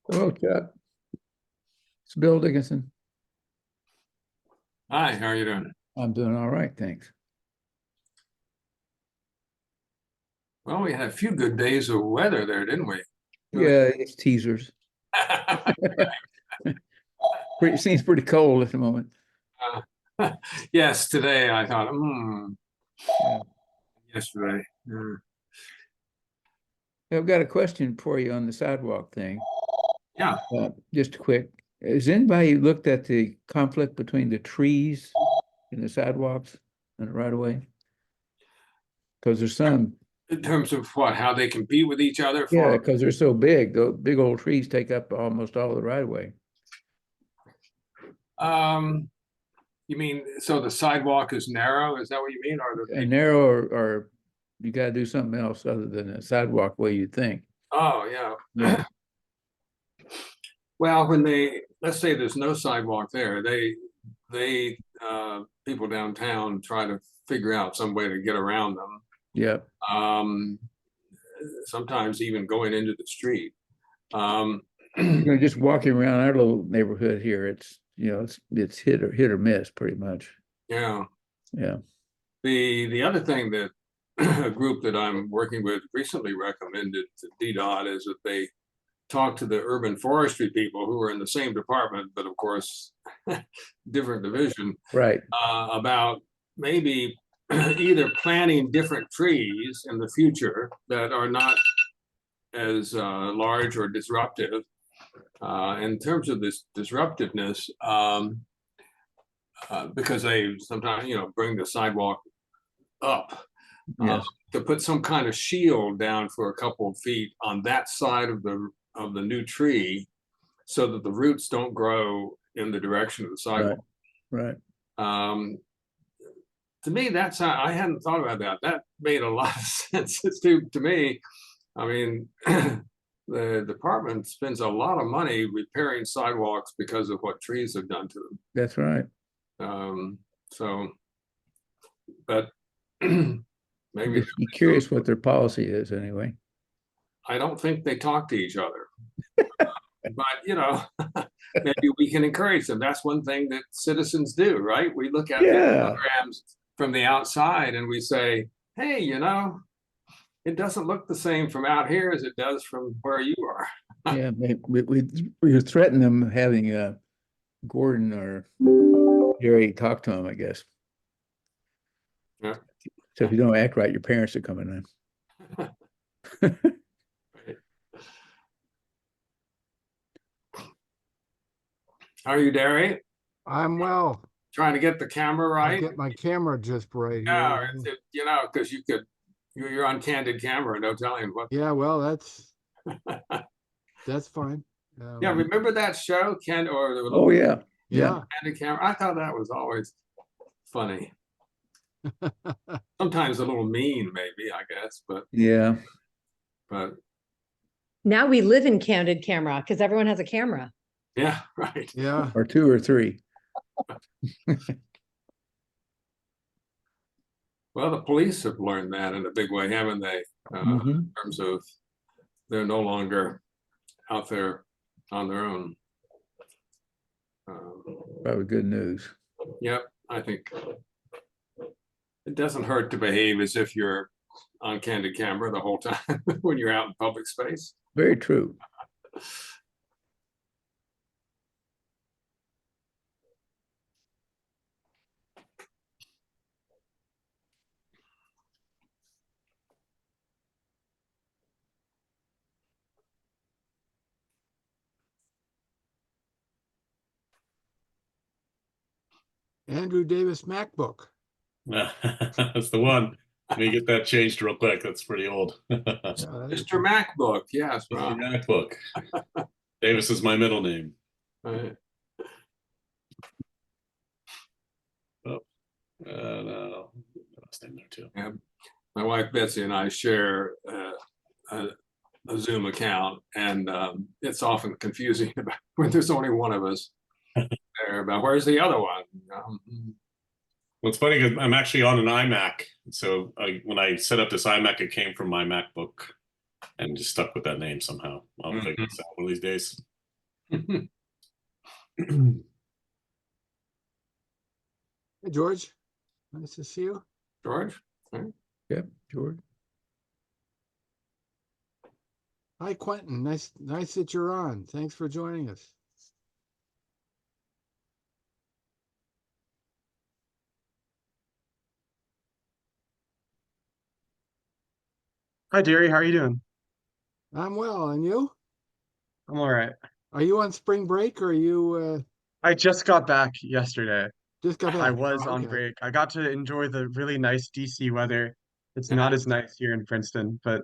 Hello, Chuck. It's Bill Dickinson. Hi, how are you doing? I'm doing all right, thanks. Well, we had a few good days of weather there, didn't we? Really? Yeah, it's teasers. Seems pretty cold at the moment. Yes, today I thought, Yeah. yesterday. I've got a question for you on the sidewalk thing. Yeah. Just quick. Has anybody looked at the conflict between the trees and the sidewalks and the right of way? Because there's some, In terms of what, how they compete with each other yeah, for, because they're so big. Those big old trees take up almost all the right of way. um, you mean, so the sidewalk is narrow? Is that what you mean? Or And narrow or you got to do something else other than a sidewalk way you think. oh, Yeah. yeah. Well, let's say there's no sidewalk there, people downtown try to figure out some way to get around them. Yeah. Um, Sometimes even going into the street. Um, Just walking around our little neighborhood here, it's hit or miss pretty much. yeah. Yeah. The other thing that a group that I'm working with recently recommended to DDOT is that they talk to the urban forestry people who are in the same department, but of course, different division, Right. about maybe either planting different trees in the future that are not as large or disruptive. In terms of this disruptiveness, because they sometimes, bring the sidewalk up, Yes. to put some kind of shield down for a couple of feet on that side of the new tree, so that the roots don't grow in the direction of the sidewalk. Right. Um, to me, I hadn't thought about that. That made a lot of sense to me. I mean, the department spends a lot of money repairing sidewalks because of what trees have done to them. That's right. So, but maybe Just be curious what their policy is anyway. I don't think they talk to each other. But maybe we can encourage them. That's one thing that citizens do, right? We look at these Yeah. programs from the outside and we say, hey, it doesn't look the same from out here as it does from where you are. Yeah. We threaten them having Gordon or Jerry talk to him, I guess. Yeah. So if you don't act right, your parents are coming in. How are you, Derry? I'm well. Trying to get the camera I'll right? get my camera just right Yeah, here. because you're on candid camera, no telling what. Yeah, well, that's fine. Yeah, remember that show, Ken, or the Oh yeah. Yeah. candid camera? I thought that was always funny. Sometimes a little mean, maybe, I guess, but Yeah. Now we live in candid camera because everyone has a camera. Yeah, right. Yeah. Or two or three. Well, the police have learned that in a big way, haven't they? In terms of they're no longer out there on their own. Probably good news. Yep, I think it doesn't hurt to behave as if you're on candid camera the whole time when you're out in public space. Very true. Andrew Davis MacBook. That's the one. Let me get that changed real quick. That's pretty old. Mr. MacBook, yes, Mr. right. MacBook. Davis is my middle name. Right. Oh, no, last name there too. Yeah. My wife Betsy and I share a Zoom account, and it's often confusing about when there's only one of us there about where's the other one. Well, it's funny because I'm actually on an iMac. So when I set up this iMac, it came from my MacBook and just stuck with that name somehow. I'll figure this out one of these days. Hey, George, nice to see you. George? Yep, George. Hi, Quentin. Nice that you're on. Thanks for joining us. Hi, Derry. How are you doing? I'm well, and you? I'm all right. Are you on spring break or are you I just got back yesterday. just got I back? was Oh, on okay. break. I got to enjoy the really nice DC weather. It's Yeah. not as nice here in Princeton, but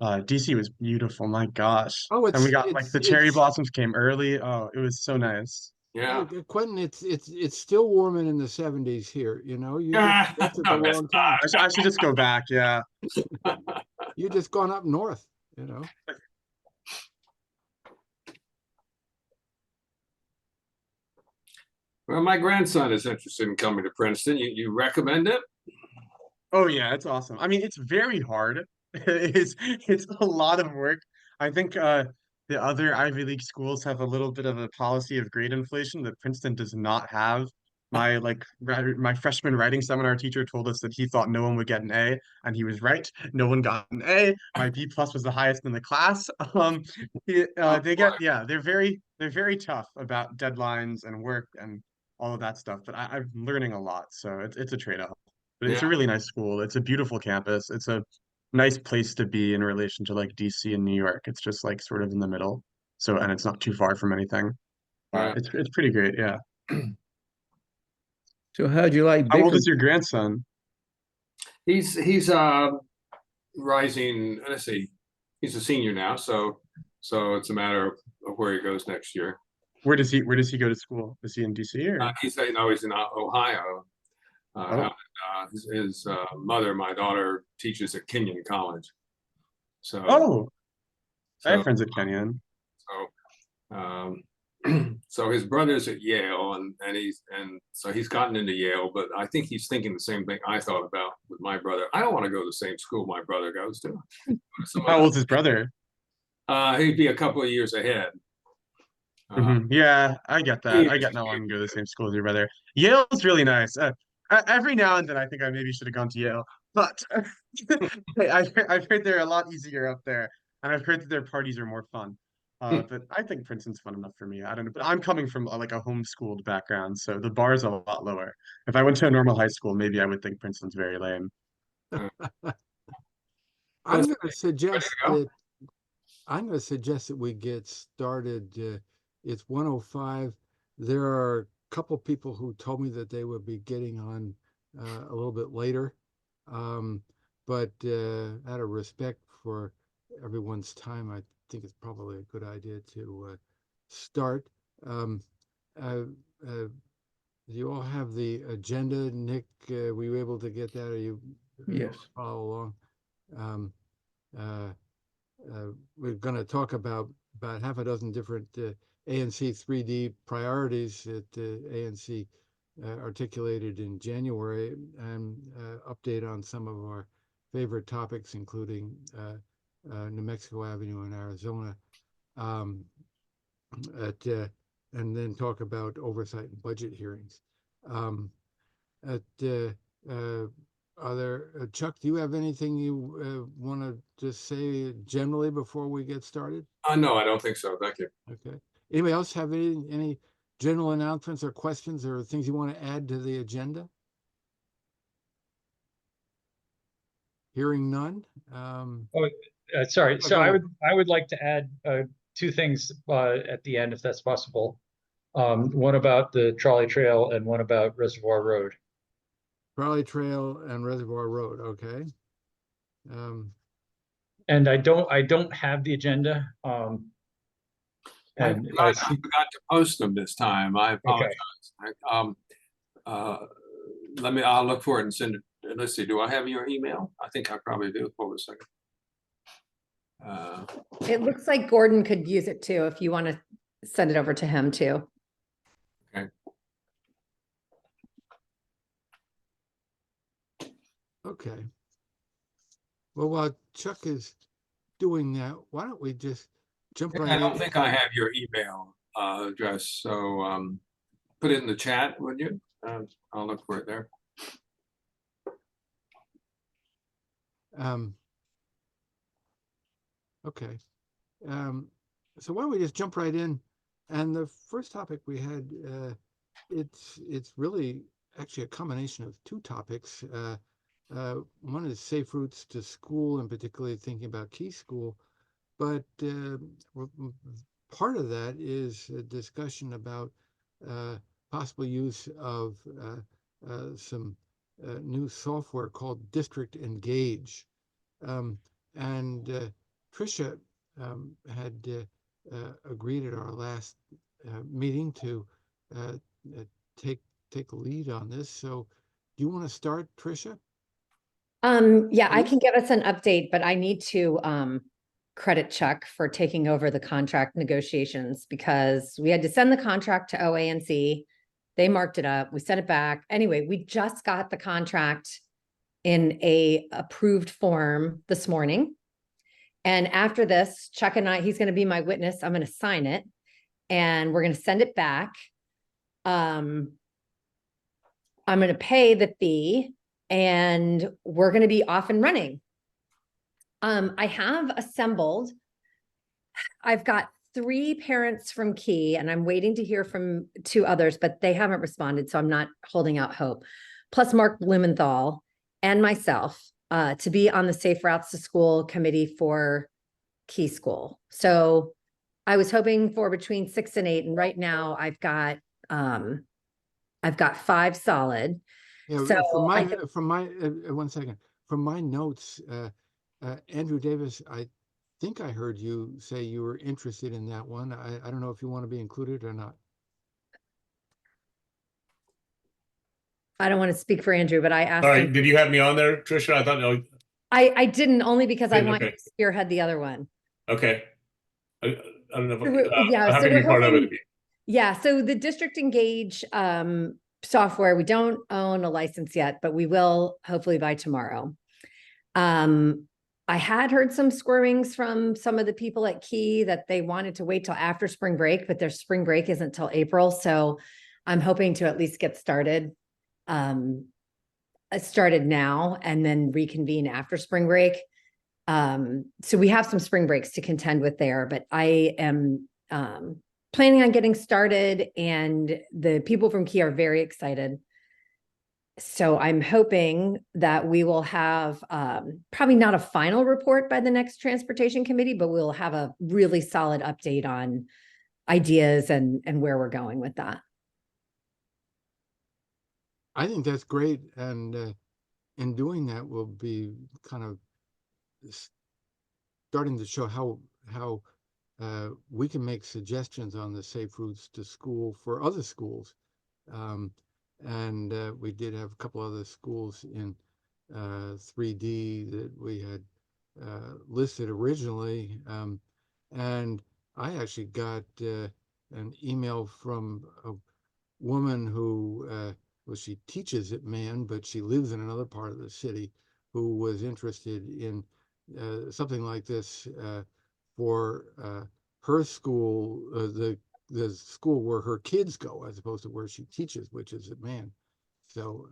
DC was beautiful. My gosh. Oh, And we it's got like it's the cherry it's blossoms came early. Oh, it was so nice. Yeah. Quentin, it's still warming in the 70s here. You know, you just Ah, that's at the no, it's wrong time. I should just go back. Yeah. not. You just gone up north, you know. Well, my grandson is interested in coming to Princeton. You recommend it? Oh yeah, it's awesome. I mean, it's very hard. It's a lot of work. I think the other Ivy League schools have a little bit of a policy of grade inflation that Princeton does not have. My freshman writing seminar teacher told us that he thought no one would get an A, and he was right. No one got an A. My B plus was the highest in the class. Oh, They boy. get they're very tough about deadlines and work and all of that stuff. But I'm learning a lot, so it's a trade-off. But it's Yeah, a really nice school. It's a beautiful campus. It's a nice place to be in relation to like DC and New York. It's just like sort of in the middle. So, and it's not too far from anything. yeah. It's pretty great. Yeah. So how'd you like How old Bickham? is your grandson? He's rising. Let's see. He's a senior now, so it's a matter of where he goes next year. Where does he go to school? Is he in DC or? He's no, he's in Ohio. Oh, His mother, my daughter, teaches at Kenyon College. So oh, I have so friends at Kenyon. so his brother's at Yale, and so he's gotten into Yale, but I think he's thinking the same thing I thought about with my brother. I don't want to go to the same school my brother goes to. How old's his brother? He'd be a couple of years ahead. Yeah, I get that. I get not wanting to go to the same school as your brother. Yale's really nice. Every now and then, I think I maybe should have gone to Yale, but I've heard they're a lot easier up there, and I've heard that their parties are more fun. But I think Princeton's fun enough for me. I don't know, but I'm coming from like a homeschooled background, so the bar's a lot lower. If I went to a normal high school, maybe I would think Princeton's very lame. I'm Ready going to suggest to go? that I'm going to suggest that we get started. It's 1:05. There are a couple people who told me that they would be getting on a little bit later. But out of respect for everyone's time, I think it's probably a good idea to start. Um, uh, uh, you all have the agenda, Nick. Were you able to get that? Are you able Yes. to follow along? Um, uh, we're going to talk about half a dozen different ANC3D priorities that ANC articulated in January, and update on some of our favorite topics, including New Mexico Avenue in Arizona, um, and then talk about oversight and budget hearings. Um, at Are there, Chuck, do you have anything you want to just say generally before we get started? No, I don't think so. Thank you. Okay. Anybody else have any general announcements or questions or things you want to add to the agenda? Hearing none. Oh, sorry. Yeah, So go ahead. I would like to add two things at the end, if that's possible. One about the trolley trail and one about Reservoir Road. Trolley Trail and Reservoir Road. Okay. And I don't have the agenda. And I I see. forgot to post them this time. I apologize. I'll look for it and send it. Let's see, do I have your email? I think I probably do. Hold a second. It looks like Gordon could use it too, if you want to send it over to him too. Okay. Well, while Chuck is doing that, why don't we just jump right I in? don't think I have your email. address. So put it in the chat, would you? I'll look for it there. Okay. So why don't we just jump right in? And the first topic we had, it's really actually a combination of two topics. One is safe routes to school, and particularly thinking about Key School. But part of that is a discussion about possible use of some new software called District Engage. And Tricia had agreed at our last meeting to take the lead on this. So do you want to start, Tricia? Yeah, I can give us an update, but I need to credit Chuck for taking over the contract negotiations because we had to send the contract to OANC. They marked it up. We sent it back. Anyway, we just got the contract in a approved form this morning. And after this, Chuck and I, he's going to be my witness. I'm going to sign it and we're going to send it back. I'm going to pay the fee and we're going to be off and running. I have assembled, I've got 3 parents from Key and I'm waiting to hear from 2 others, but they haven't responded. So I'm not holding out hope. Plus Mark Blumenthal and myself to be on the Safe Routes to School committee for Key School. So I was hoping for between 6 and 8. And right now I've got 5 solid. Yeah, So from my 1 second, from my notes, Andrew Davis, I think I heard you say you were interested in that one. I don't know if you want to be included or not. I don't want to speak for Andrew, but I asked Sorry, him. did you have me on there, Tricia? I thought, no. I didn't, only because I want Okay. to spearhead the other one. Okay. I don't know. Yeah, I'm happy so to we're be part of hoping, it. yeah, so the District Engage software, we don't own a license yet, but we will hopefully by tomorrow. I had heard some squirmings from some of the people at Key that they wanted to wait till after spring break, but their spring break isn't till April. So I'm hoping to at least get started now and then reconvene after spring break. So we have some spring breaks to contend with there, but I am planning on getting started and the people from Key are very excited. So I'm hoping that we will have probably not a final report by the next transportation committee, but we'll have a really solid update on ideas and where we're going with that. I think that's great. And in doing that, we'll be kind of starting to show how we can make suggestions on the safe routes to school for other schools. And we did have a couple other schools in 3D that we had listed originally. And I actually got an email from a woman who, well, she teaches at Man, but she lives in another part of the city, who was interested in something like this for her school, the school where her kids go, as opposed to where she teaches, which is at Man. So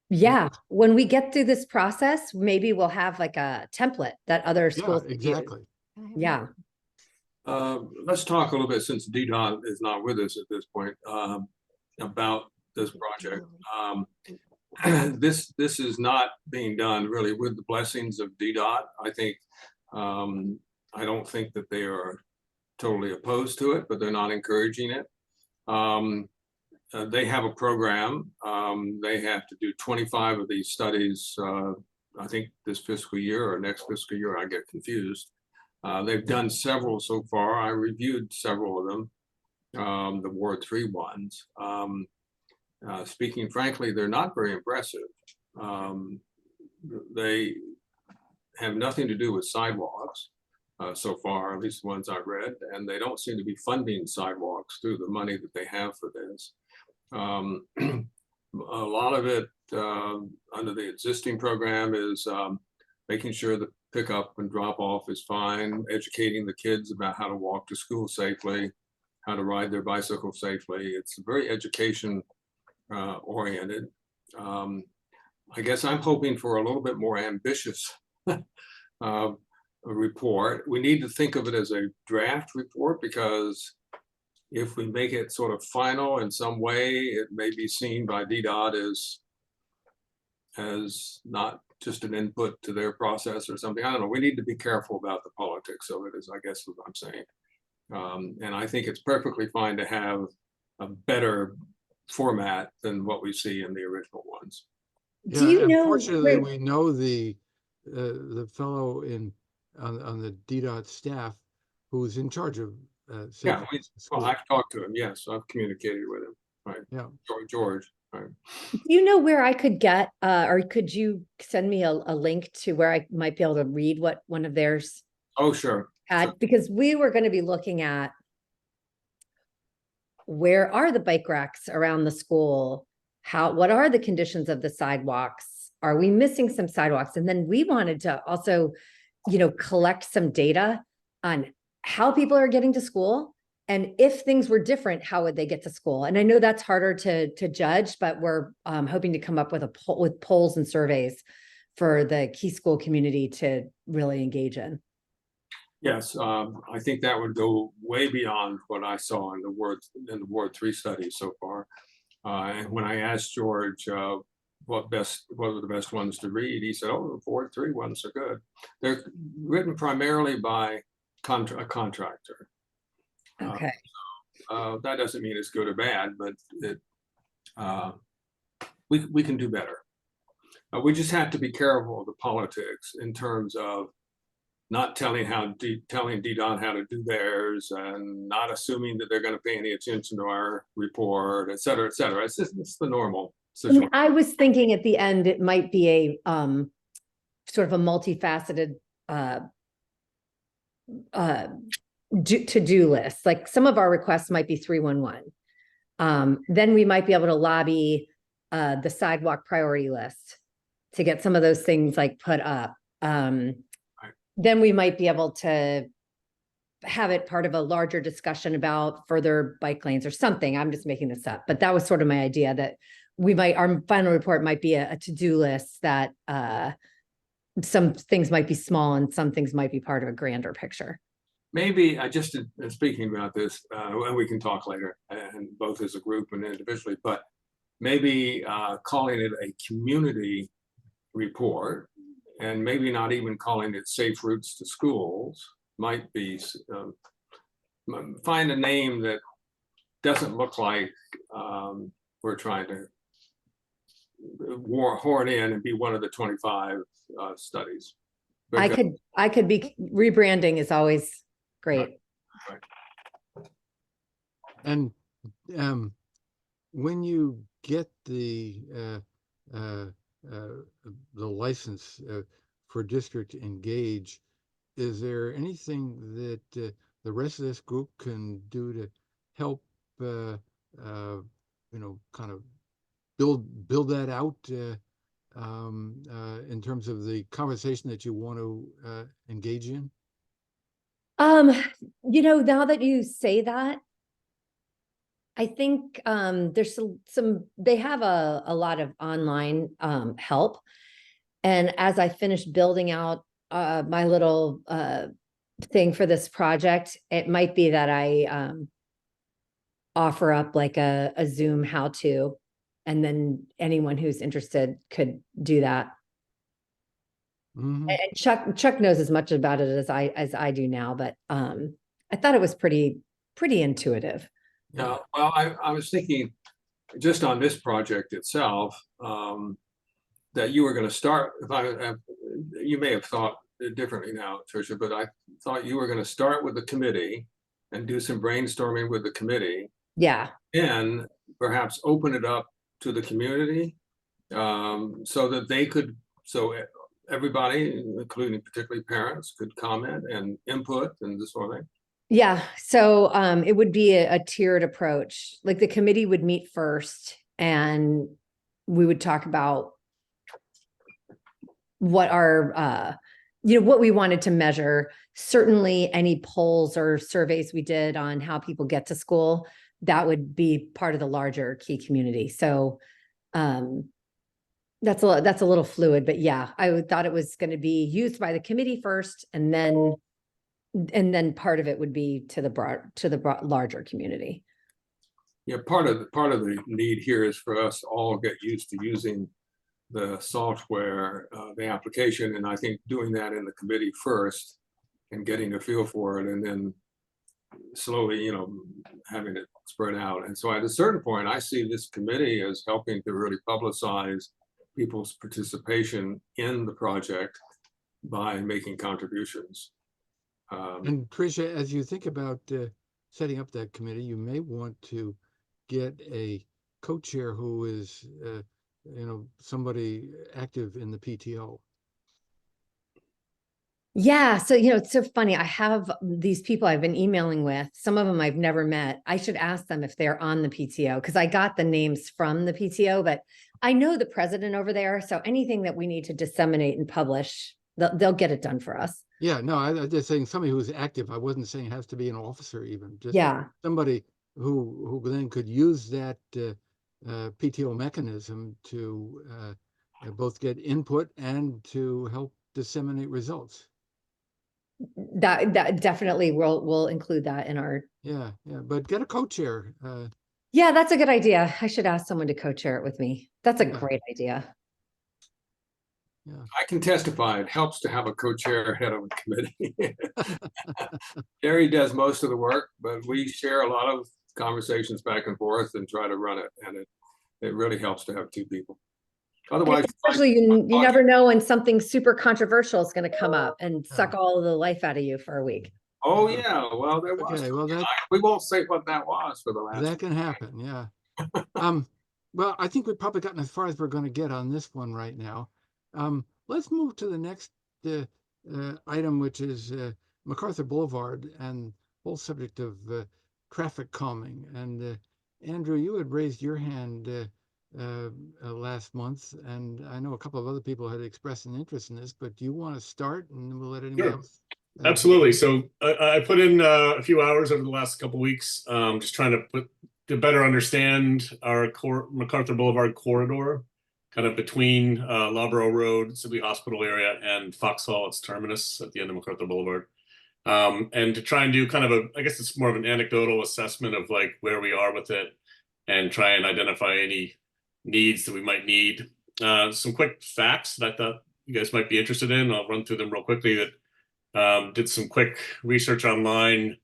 yeah, when we get through this process, maybe we'll have like a template that other schools yeah, exactly. Yeah. Let's talk a little bit, since DDOT is not with us at this point, about this project. This is not being done really with the blessings of DDOT. I think I don't think that they are totally opposed to it, but they're not encouraging it. They have a program. They have to do 25 of these studies, I think this fiscal year or next fiscal year, I get confused. They've done several so far. I reviewed several of them, the Ward 3 ones. Speaking frankly, they're not very impressive. They have nothing to do with sidewalks so far, at least the ones I read, and they don't seem to be funding sidewalks through the money that they have for this. A lot of it under the existing program is making sure the pickup and drop off is fine, educating the kids about how to walk to school safely, how to ride their bicycle safely. It's very education oriented. I guess I'm hoping for a little bit more ambitious report. We need to think of it as a draft report, because if we make it sort of final in some way, it may be seen by DDOT as not just an input to their process or something. I don't know. We need to be careful about the politics of it, is I guess what I'm saying. And I think it's perfectly fine to have a better format than what we see in the original ones. Do you know Unfortunately, where- we know the fellow on the DDOT staff who's in charge of Yeah, safety well, schools. I've talked to him. Yes, I've communicated with him. Right, Yeah. George. Right. Do you know where I could get, or could you send me a link to where I might be able to read what one of theirs Oh, sure. had? Because we were going to be looking at where are the bike racks around the school? What are the conditions of the sidewalks? Are we missing some sidewalks? And then we wanted to also, collect some data on how people are getting to school. And if things were different, how would they get to school? And I know that's harder to judge, but we're hoping to come up with with polls and surveys for the key school community to really engage in. Yes, I think that would go way beyond what I saw in the Ward 3 study so far. And when I asked George what were the best ones to read, he said, "Oh, the Ward 3 ones are good. They're written primarily by a contractor." Okay. That doesn't mean it's good or bad, but we can do better. We just have to be careful of the politics in terms of not telling DDOT how to do theirs, and not assuming that they're going to pay any attention to our report, et cetera, et cetera. It's the normal situation. I was thinking at the end, it might be a sort of a multifaceted to-do list. Like some of our requests might be 311. Then we might be able to lobby the sidewalk priority list to get some of those things like put up. Then we might be able to have it part of a larger discussion about further bike lanes or something. I'm just making this up, but that was sort of my idea, that our final report might be a to-do list that some things might be small and some things might be part of a grander picture. Maybe just speaking about this, and we can talk later, and both as a group and individually, but maybe calling it a community report, and maybe not even calling it Safe Routes to Schools, might be, find a name that doesn't look like we're trying to horn in and be one of the 25 studies. I could be, rebranding is always great. Right. And when you get the license for District Engage, is there anything that the rest of this group can do to help, kind of build that out in terms of the conversation that you want to engage in? Now that you say that, I think there's some they have a lot of online help. And as I finished building out my little thing for this project, it might be that I offer up like a Zoom how-to, and then anyone who's interested could do that. Mhm. And Chuck knows as much about it as I do now, but I thought it was pretty intuitive. Yeah, well, I was thinking just on this project itself, that you were going to start, you may have thought differently now, Tricia, but I thought you were going to start with the committee and do some brainstorming with the committee, Yeah. and perhaps open it up to the community, so that everybody, including particularly parents, could comment and input and this sort of thing. Yeah. So it would be a tiered approach. Like the committee would meet first, and we would talk about what our what we wanted to measure. Certainly any polls or surveys we did on how people get to school, that would be part of the larger key community. So that's a little fluid, but yeah, thought it was going to be used by the committee first, and then part of it would be to the larger community. Yeah, part of the need here is for us to all get used to using the software, the application, and I think doing that in the committee first and getting a feel for it, and then slowly, having it spread out. And so at a certain point, I see this committee as helping to really publicize people's participation in the project by making contributions. And Tricia, as you think about setting up that committee, you may want to get a co-chair who is, somebody active in the PTO. Yeah. So, it's so funny. I have these people I've been emailing with. Some of them I've never met. I should ask them if they're on the PTO, because I got the names from the PTO, but I know the president over there. So anything that we need to disseminate and publish, they'll get it done for us. Yeah, no, I'm just saying somebody who's active. I wasn't saying it has to be an officer even, just Yeah. somebody who then could use that PTO mechanism to both get input and to help disseminate results. That definitely we'll include that in our. Yeah, but get a co-chair. Yeah, that's a good idea. I should ask someone to co-chair it with me. That's a great idea. Yeah. I can testify, it helps to have a co-chair head of a committee. Gary does most of the work, but we share a lot of conversations back and forth and try to run it. And it really helps to have two people. Otherwise, especially you never know when something super controversial is going to come up and suck all the life out of you for a week. oh yeah, well there was. Okay, well we won't say what that was for the last. that can happen, yeah. Well, I think we've probably gotten as far as we're going to get on this one right now. Let's move to the next item, which is MacArthur Boulevard and whole subject of traffic calming. And Andrew, you had raised your hand last month, and I know a couple of other people had expressed an interest in this, but do you want to start and then we'll let anyone else? Absolutely. So I put in a few hours over the last couple of weeks, just trying to better understand our MacArthur Boulevard corridor, kind of between Lawborough Road, Sibley Hospital area, and Foxhall, its terminus at the end of MacArthur Boulevard. And to try and do kind of I guess it's more of an anecdotal assessment of like where we are with it and try and identify any needs that we might need. Some quick facts that I thought you guys might be interested in. I'll run through them real quickly. That did some quick research online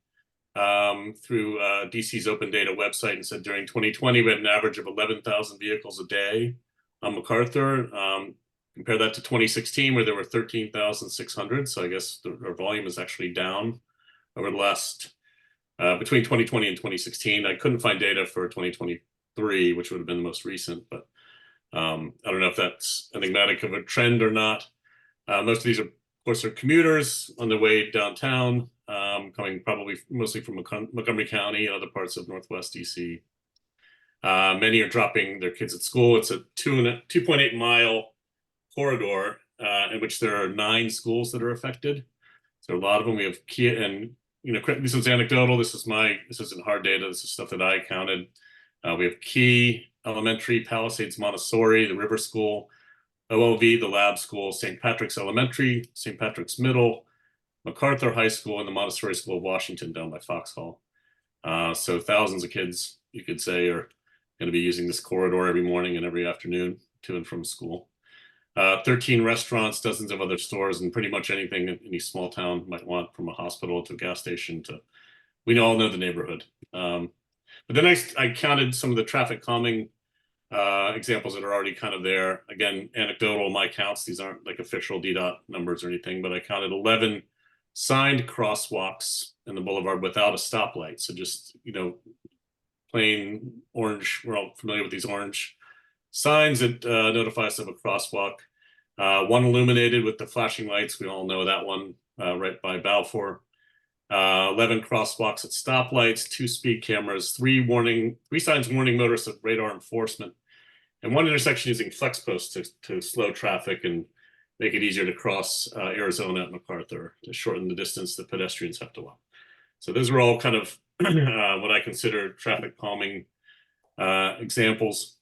through DC's open data website, and said during 2020 we had an average of 11,000 vehicles a day on MacArthur. Compare that to 2016 where there were 13,600. So I guess our volume is actually down over the last between 2020 and 2016. I couldn't find data for 2023, which would have been the most recent, but I don't know if that's enigmatic of a trend or not. Most of these are, of course, are commuters on their way downtown, coming probably mostly from Montgomery County and other parts of Northwest DC. Many are dropping their kids at school. It's a 2.8 mile corridor in which there are 9 schools that are affected. So a lot of them we have key, and this is anecdotal. This isn't hard data. This is stuff that I counted. We have Key Elementary, Palisades Montessori, the River School, OLV, the Lab School, St. Patrick's Elementary, St. Patrick's Middle, MacArthur High School, and the Montessori School of Washington down by Foxhall. So thousands of kids, you could say, are going to be using this corridor every morning and every afternoon to and from school. 13 restaurants, dozens of other stores, and pretty much anything any small town might want, from a hospital to a gas station to, we all know the neighborhood. But then I counted some of the traffic calming examples that are already kind of there. Again, anecdotal, my counts, these aren't like official DDOT numbers or anything, but I counted 11 signed crosswalks in the boulevard without a stoplight. So just, plain orange, we're all familiar with these orange signs that notify us of a crosswalk. One illuminated with the flashing lights, we all know that one, right by Balfour. 11 crosswalks at stoplights, 2 speed cameras, 3 signs warning motorists of radar enforcement, and 1 intersection using flex posts to slow traffic and make it easier to cross Arizona at MacArthur, to shorten the distance that pedestrians have to walk. So those are all kind of what I consider traffic calming examples.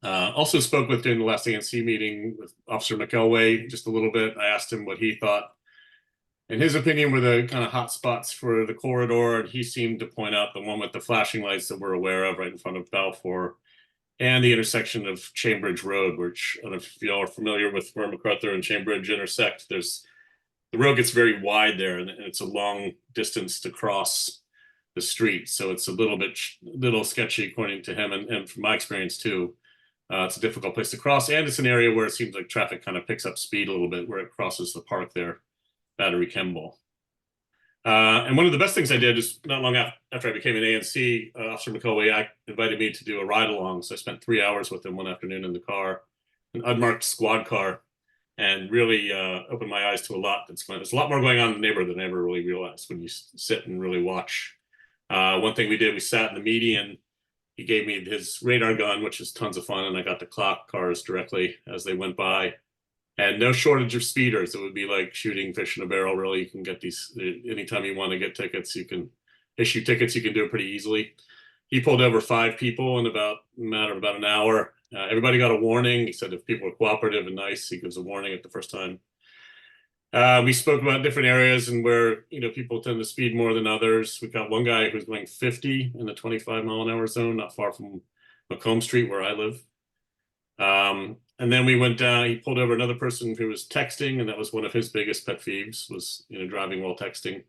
Also spoke with during the last ANC meeting with Officer McElway just a little bit. I asked him what he thought, in his opinion, were the kind of hot spots for the corridor, and he seemed to point out the one with the flashing lights that we're aware of right in front of Balfour, and the intersection of Chambridge Road, which, I don't know if y'all are familiar with where MacArthur and Chambridge intersect. The road gets very wide there, and it's a long distance to cross the street, so it's a little sketchy according to him, and from my experience too. It's a difficult place to cross, and it's an area where it seems like traffic kind of picks up speed a little bit where it crosses the park there, Battery Kemble. And one of the best things I did is not long after I became an ANC, Officer McElway invited me to do a ride along. So I spent 3 hours with him one afternoon in the car, an unmarked squad car, and really opened my eyes to a lot that's going on. There's a lot more going on in the neighborhood than I ever really realized when you sit and really watch. One thing we did, we sat in the median. He gave me his radar gun, which is tons of fun, and I got to clock cars directly as they went by. And no shortage of speeders. It would be like shooting fish in a barrel, really. You can get these, anytime you want to get tickets, you can issue tickets, you can do it pretty easily. He pulled over 5 people in a matter of about an hour. Everybody got a warning. He said if people are cooperative and nice, he gives a warning at the first time. We spoke about different areas and where, people tend to speed more than others. We got one guy who's going 50 in the 25-mile-an-hour zone, not far from Macomb Street, where I live. And then we went down, he pulled over another person who was texting, and that was one of his biggest pet peeves, was, driving while texting.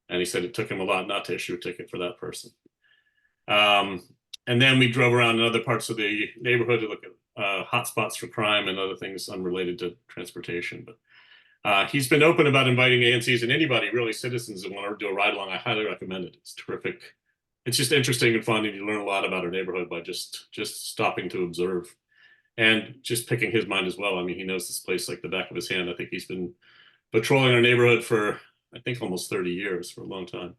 And he said it took him a lot not to issue a ticket for that person. And then we drove around in other parts of the neighborhood to look at hotspots for crime and other things unrelated to transportation. But he's been open about inviting ANCs and anybody, really citizens that want to do a ride along. I highly recommend it. It's terrific. It's just interesting and fun, and you learn a lot about our neighborhood by just stopping to observe. And just picking his mind as well. I mean, he knows this place like the back of his hand. I think he's been patrolling our neighborhood for, I think, almost 30 years, for a long time.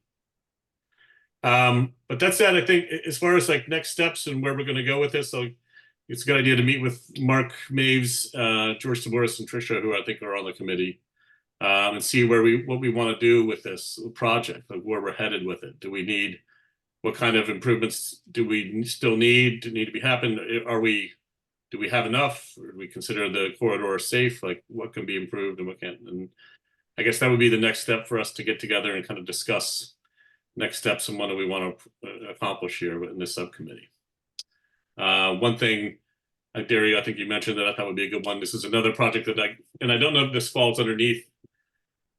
But that said, I think as far as like next steps and where we're going to go with this, it's a good idea to meet with Mark Maves, George Taboris, and Tricia, who I think are on the committee, and see what we want to do with this project, like where we're headed with it. What kind of improvements do we still need to be happen? Do we have enough? Or do we consider the corridor safe? Like what can be improved and what can't? And I guess that would be the next step for us to get together and kind of discuss next steps and what do we want to accomplish here in this subcommittee. One thing, Derry, I think you mentioned that I thought would be a good one. This is another project that I don't know if this falls underneath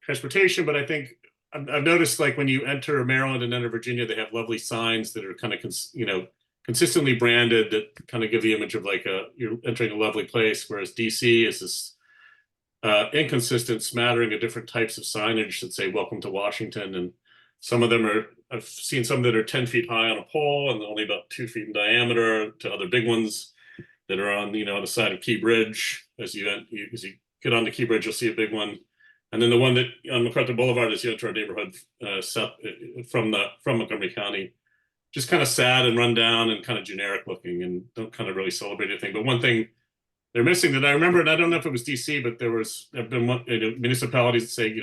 transportation, but I think I've noticed like when you enter Maryland and enter Virginia, they have lovely signs that are kind of, consistently branded that kind of give the image of like you're entering a lovely place, whereas DC is this inconsistent smattering of different types of signage that say welcome to Washington. And some of them I've seen some that are 10 feet high on a pole and only about 2 feet in diameter, to other big ones that are on, on the side of Key Bridge. As you get onto Key Bridge, you'll see a big one. And then the one that on MacArthur Boulevard as you enter our neighborhood from Montgomery County. Just kind of sad and run down and kind of generic looking and don't kind of really celebrate anything. But one thing they're missing that I remember, and I don't know if it was DC, but there have been municipalities that say,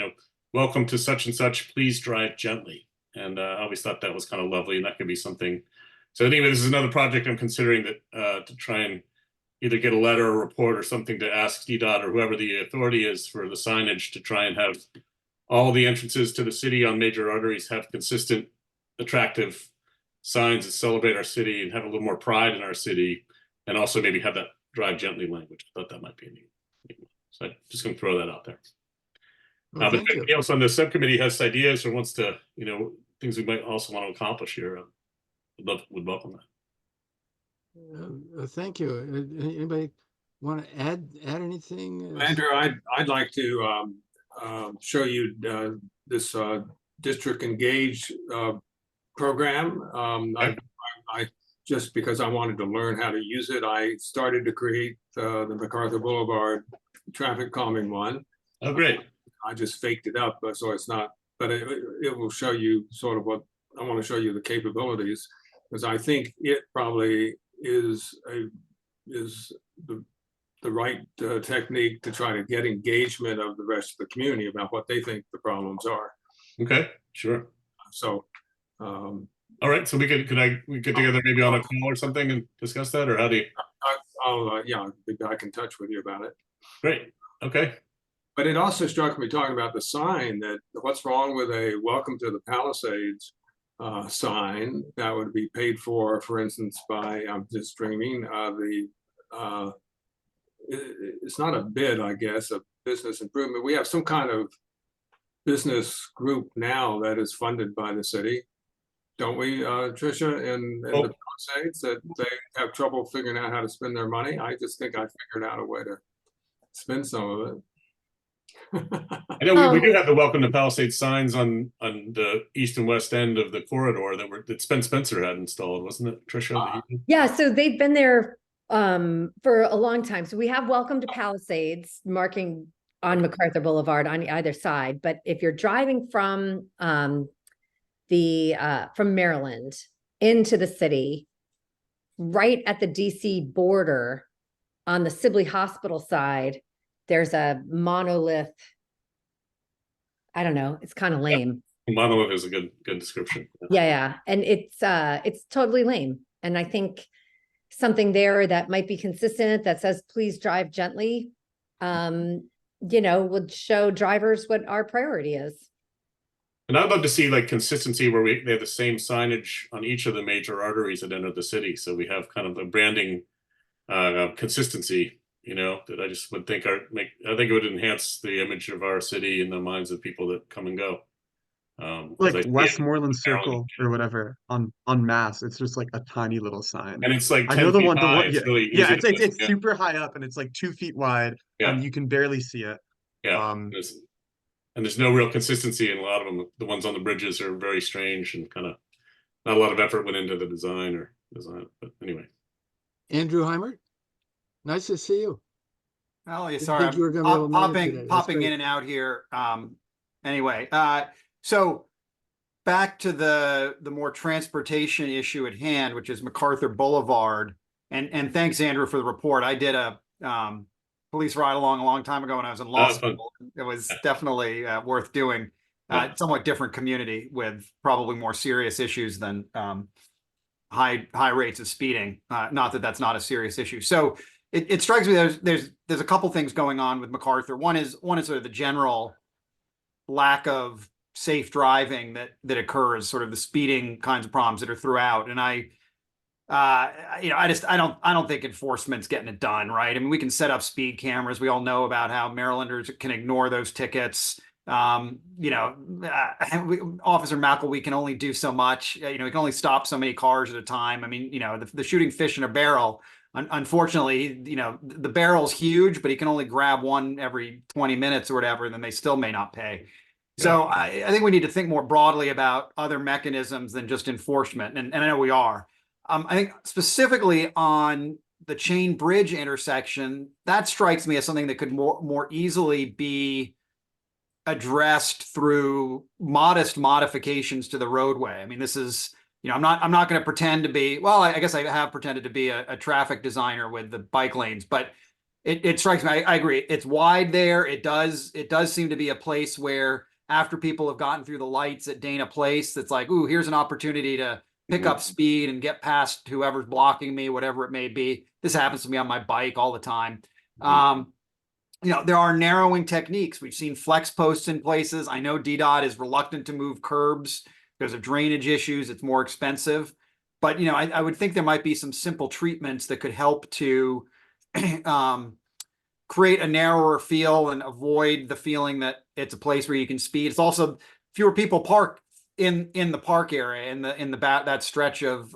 welcome to such and such, please drive gently. And I always thought that was kind of lovely, and that could be something. So anyway, this is another project I'm considering that to try and either get a letter or report or something to ask DDOT or whoever the authority is for the signage to try and have all the entrances to the city on major arteries have consistent, attractive signs that celebrate our city and have a little more pride in our city, and also maybe have that drive gently language. I thought that might be a neat one. So I'm just going to throw that out there. Well, But thank you. anybody else on the subcommittee has ideas or wants to, things we might also want to accomplish here, would welcome that. Thank you. Anybody want to add anything? Andrew, I'd like to show you this District Engage program. I just because I wanted to learn how to use it, I started to create the MacArthur Boulevard traffic calming one. Oh, great. I just faked it up, so it's not, but it will show you sort of what I want to show you, the capabilities, because I think it probably is the the right technique to try to get engagement of the rest of the community about what they think the problems are. Okay, sure. So, All right, so we get together maybe on a call or something and discuss that, or how do you? I'll be back in touch with you about it. Great. Okay. But it also struck me talking about the sign that what's wrong with a welcome to the Palisades sign that would be paid for instance, by, I'm just dreaming, it's not a bid, I guess, a business improvement. We have some kind of business group now that is funded by the city, don't we, Tricia, in the Palisades, that they have trouble figuring out how to spend their money? I just think I figured out a way to spend some of it. I know we do have the Welcome to Palisades signs on the east and west end of the corridor that Spencer had installed, wasn't it, Tricia? Yeah, so they've been there for a long time. So we have Welcome to Palisades marking on MacArthur Boulevard on either side. But if you're driving from Maryland into the city, right at the DC border on the Sibley Hospital side, there's a monolith. I don't know. It's kind of lame. Monolith is a good description. Yeah. And it's totally lame. And I think something there that might be consistent that says, please drive gently, would show drivers what our priority is. And I'd love to see like consistency where they have the same signage on each of the major arteries that enter the city. So we have kind of a branding consistency, that I just would think I think it would enhance the image of our city in the minds of people that come and go. Like Westmoreland Circle or whatever on Mass, it's just like a tiny little sign. And it's like 10 I know the feet one, high. It's really easy to it's miss. super high up and it's like 2 feet wide, and you can barely see it. Yeah. There's no real consistency in a lot of them. The ones on the bridges are very strange and kind of not a lot of effort went into the design. But anyway. Andrew Heimer, nice to see you. Oh, yeah, Didn't sorry, think you were gonna be able to make it today. That's popping great. in and out here. Anyway, so back to the more transportation issue at hand, which is MacArthur Boulevard. And thanks, Andrew, for the report. I did a police ride along a long time ago when I was in law school. It was definitely worth doing. Somewhat different community with probably more serious issues than high rates of speeding. Not that that's not a serious issue. So it strikes me there's a couple things going on with MacArthur. One is sort of the general lack of safe driving that occurs, sort of the speeding kinds of problems that are throughout. And I don't think enforcement's getting it done, right? I mean, we can set up speed cameras. We all know about how Marylanders can ignore those tickets. Officer McElwee can only do so much. He can only stop so many cars at a time. I mean, the shooting fish in a barrel. Unfortunately, the barrel's huge, but he can only grab one every 20 minutes or whatever, and then they still may not pay. So I think we need to think more broadly about other mechanisms than just enforcement. And I know we are. I think specifically on the Chain Bridge intersection, that strikes me as something that could more easily be addressed through modest modifications to the roadway. I mean, this is, I'm not going to pretend to be, well, I guess I have pretended to be a traffic designer with the bike lanes, but it strikes me, I agree. It's wide there. It does seem to be a place where after people have gotten through the lights at Dana Place, it's like, ooh, here's an opportunity to pick up speed and get past whoever's blocking me, whatever it may be. This happens to me on my bike all the time. There are narrowing techniques. We've seen flex posts in places. I know DDOT is reluctant to move curbs because of drainage issues. It's more expensive. But, I would think there might be some simple treatments that could help to create a narrower feel and avoid the feeling that it's a place where you can speed. It's also fewer people park in the park area in that stretch of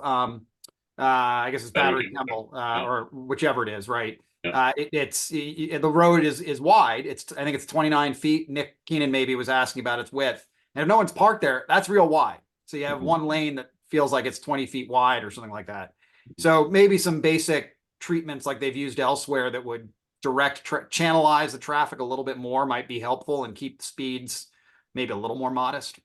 I guess it's Battery Temple or whichever it is, right? Yeah. The road is wide. I think it's 29 feet. Nick Keenan maybe was asking about its width. And if no one's parked there, that's real wide. So you have one lane that feels like it's 20 feet wide or something like that. So maybe some basic treatments like they've used elsewhere that would channelize the traffic a little bit more might be helpful and keep the speeds maybe a little more modest.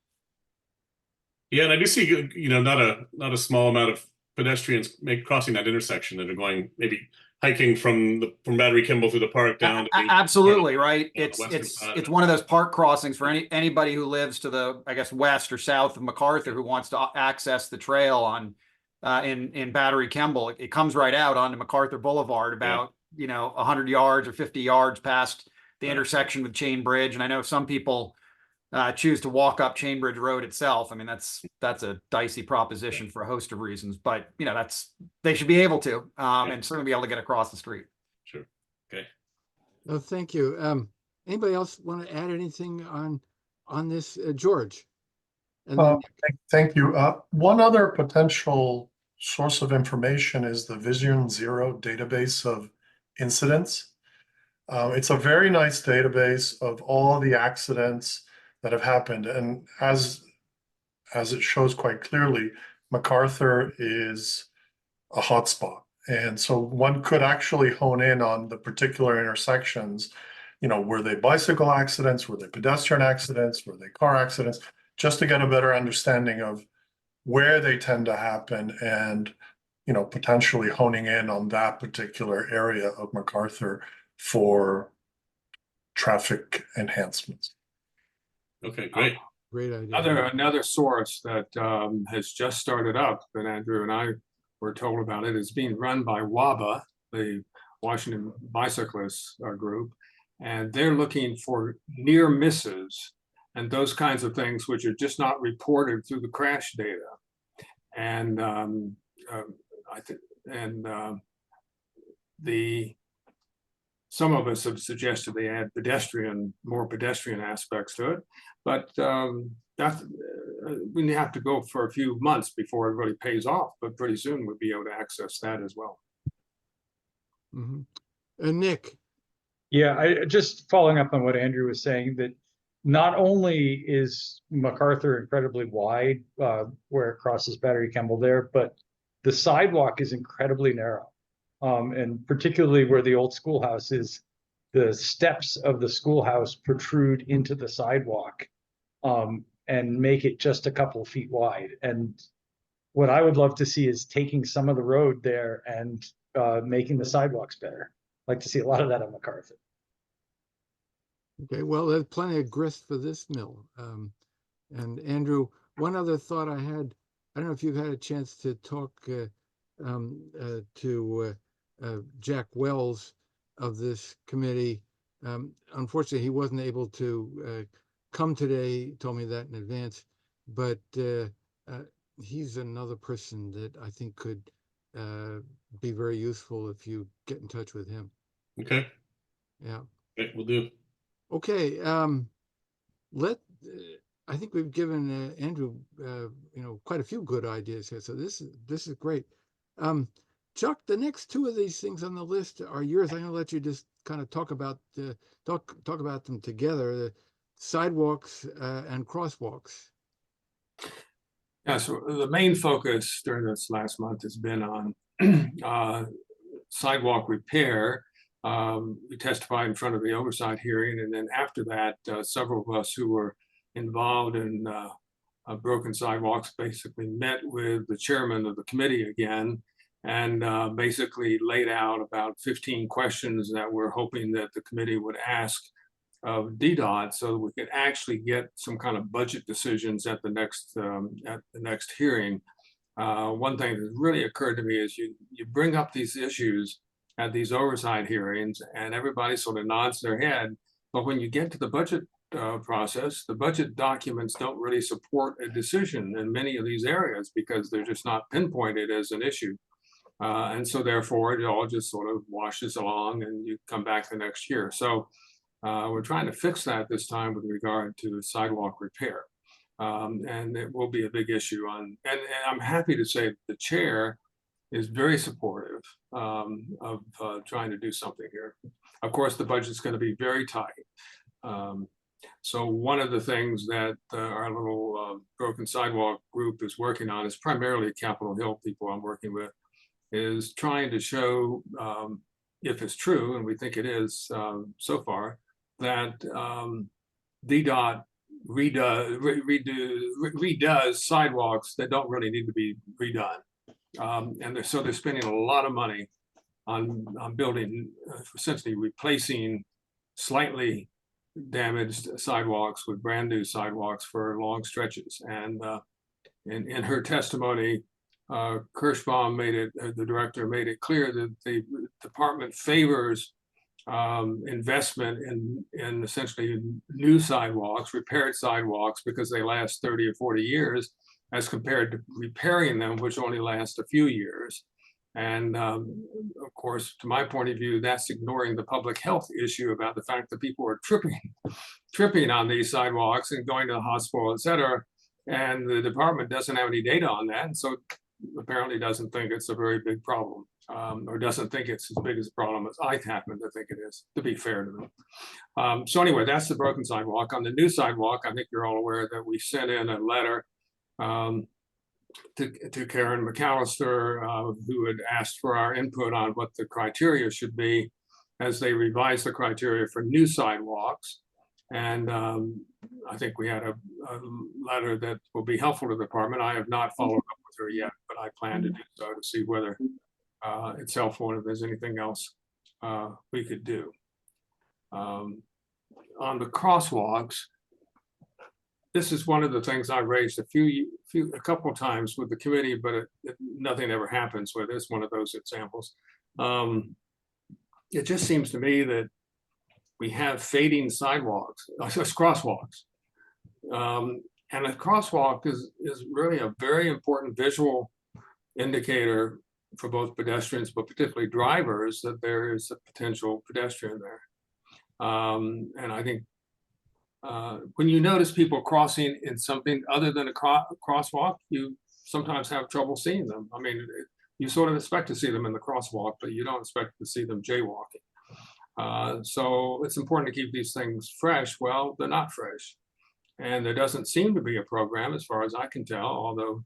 Yeah, and I do see, not a small amount of pedestrians crossing that intersection that are going maybe hiking from Battery Kimball through the park down. To the Absolutely, right. on the It's western side. it's one of those park crossings for anybody who lives to the, I guess, west or south of MacArthur who wants to access the trail on in Battery Kimball. It comes right out onto MacArthur Boulevard about 100 yards or 50 yards past the intersection with Chain Bridge. And I know some people choose to walk up Chain Bridge Road itself. I mean, that's a dicey proposition for a host of reasons, but they should be able to, and certainly be able to get across the street. Sure. Okay. Oh, thank you. Anybody else want to add anything on this, George? And then Thank you. One other potential source of information is the Vision Zero database of incidents. It's a very nice database of all the accidents that have happened. And as it shows quite clearly, MacArthur is a hotspot. And so one could actually hone in on the particular intersections. Were they bicycle accidents? Were they pedestrian accidents? Were they car accidents? Just to get a better understanding of where they tend to happen and, potentially honing in on that particular area of MacArthur for traffic enhancements. Okay, great. great idea. Another source that has just started up, that Andrew and I were told about it, is being run by WABA, the Washington Bicyclists Group, and they're looking for near misses and those kinds of things which are just not reported through the crash data. And some of us have suggested they add more pedestrian aspects to it, but we have to go for a few months before it really pays off. But pretty soon we'll be able to access that as well. Mm-hmm. And Nick. Yeah, I just following up on what Andrew was saying, that not only is MacArthur incredibly wide where it crosses Battery Kimball there, but the sidewalk is incredibly narrow. And particularly where the old schoolhouse is, the steps of the schoolhouse protrude into the sidewalk and make it just a couple of feet wide. And what I would love to see is taking some of the road there and making the sidewalks better. I'd like to see a lot of that on MacArthur. Okay, well, there's plenty of grist for this mill. And Andrew, one other thought I had, I don't know if you've had a chance to talk to Jack Wells of this committee. Unfortunately, he wasn't able to come today. He told me that in advance, but he's another person that I think could be very useful if you get in touch with him. Okay. Yeah. Okay, we'll do. Okay. I think we've given Andrew, quite a few good ideas here. So this is great. Chuck, the next two of these things on the list are yours. I'm going to let you just kind of talk about them together: the sidewalks and crosswalks. Yeah, so the main focus during this last month has been on sidewalk repair. We testified in front of the oversight hearing, and then after that, several of us who were involved in broken sidewalks basically met with the chairman of the committee again, and basically laid out about 15 questions that we're hoping that the committee would ask of DDOT so that we could actually get some kind of budget decisions at the next hearing. One thing that really occurred to me is you bring up these issues at these oversight hearings and everybody sort of nods their head, but when you get to the budget process, the budget documents don't really support a decision in many of these areas because they're just not pinpointed as an issue. And so therefore it all just sort of washes along and you come back the next year. So we're trying to fix that this time with regard to sidewalk repair. And it will be a big issue and I'm happy to say the chair is very supportive of trying to do something here. Of course, the budget's going to be very tight. So one of the things that our little broken sidewalk group is working on is primarily Capitol Hill people I'm working with, is trying to show, if it's true, and we think it is so far, that DDOT redoes sidewalks that don't really need to be redone. And so they're spending a lot of money on building, essentially replacing slightly damaged sidewalks with brand new sidewalks for long stretches. And in her testimony, Kirschbaum the director made it clear that the department favors investment in essentially new sidewalks, repaired sidewalks, because they last 30 or 40 years, as compared to repairing them, which only last a few years. And of course, to my point of view, that's ignoring the public health issue about the fact that people are tripping on these sidewalks and going to the hospital, et cetera. And the department doesn't have any data on that. And so apparently doesn't think it's a very big problem, or doesn't think it's as big as a problem as I happen to think it is, to be fair to them. So anyway, that's the broken sidewalk. On the new sidewalk, I think you're all aware that we sent in a letter to Karen McAllister, who had asked for our input on what the criteria should be as they revise the criteria for new sidewalks. And I think we had a letter that will be helpful to the department. I have not followed up with her yet, but I plan to do so to see whether it's helpful and if there's anything else we could do. On the crosswalks, this is one of the things I raised a couple of times with the committee, but nothing ever happens with it. It's one of those examples. It just seems to me that we have fading sidewalks, crosswalks. And a crosswalk is really a very important visual indicator for both pedestrians, but particularly drivers, that there is a potential pedestrian there. And I think when you notice people crossing in something other than a crosswalk, you sometimes have trouble seeing them. I mean, you sort of expect to see them in the crosswalk, but you don't expect to see them jaywalking. So it's important to keep these things fresh. Well, they're not fresh. And there doesn't seem to be a program, as far as I can tell, although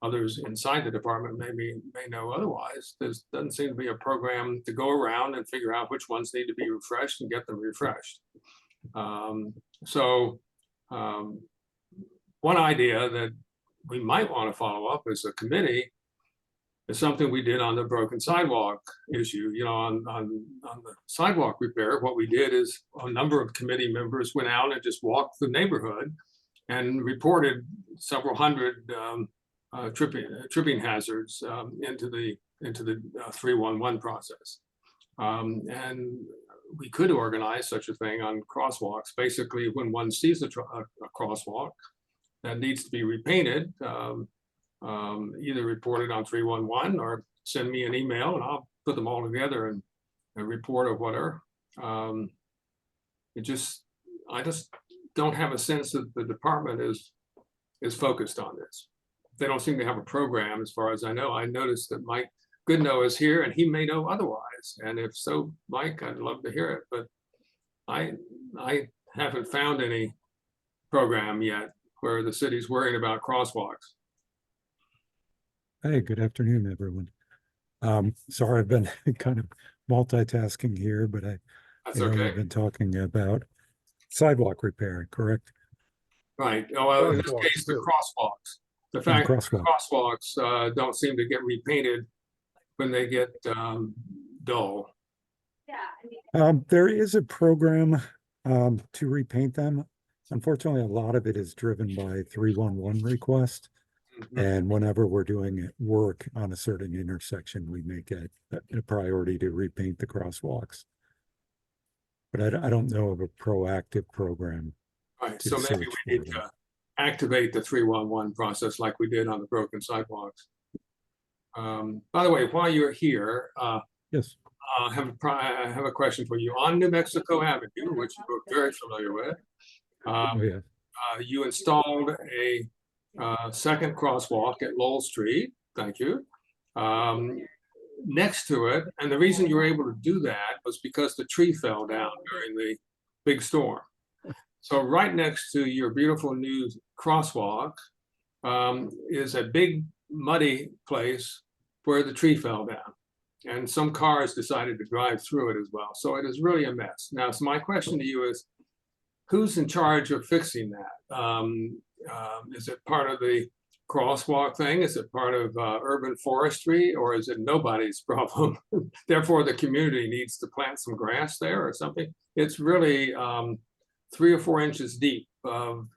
others inside the department may know otherwise. There doesn't seem to be a program to go around and figure out which ones need to be refreshed and get them refreshed. One idea that we might want to follow up as a committee is something we did on the broken sidewalk issue. You know, on the sidewalk repair, what we did is a number of committee members went out and just walked the neighborhood and reported several hundred tripping hazards into the 311 process. And we could organize such a thing on crosswalks. Basically, when one sees a crosswalk that needs to be repainted, either report it on 311 or send me an email and I'll put them all together and a report or whatever. I just don't have a sense that the department is focused on this. They don't seem to have a program, as far as I know. I noticed that Mike Goodnow is here and he may know otherwise. And if so, Mike, I'd love to hear it, but I haven't found any program yet where the city's worrying about crosswalks. Hey, good afternoon, everyone. Sorry, I've been kind of multitasking here, but That's okay. we've been talking about sidewalk repair, correct? Right. Well, in this case, the crosswalks. The fact that crosswalks don't seem to get repainted when they get dull. There is a program to repaint them. Unfortunately, a lot of it is driven by 311 request. Mm-hmm. And whenever we're doing work on a certain intersection, we make it a priority to repaint the crosswalks. But I don't know of a proactive program. Right. So maybe we need to activate the 311 process like we did on the broken sidewalks. By the way, while you're here, yes, I have a question for you. On New Mexico Avenue, which you're very familiar with, you installed a second crosswalk at Lowell Street. Thank you. Next to it, and the reason you were able to do that was because the tree fell down during the big storm. So right next to your beautiful new crosswalk is a big muddy place where the tree fell down. And some cars decided to drive through it as well. So it is really a mess. Now, so my question to you is, who's in charge of fixing that? Is it part of the crosswalk thing? Is it part of urban forestry, or is it nobody's problem? Therefore, the community needs to plant some grass there or something. It's really 3 or 4 inches deep of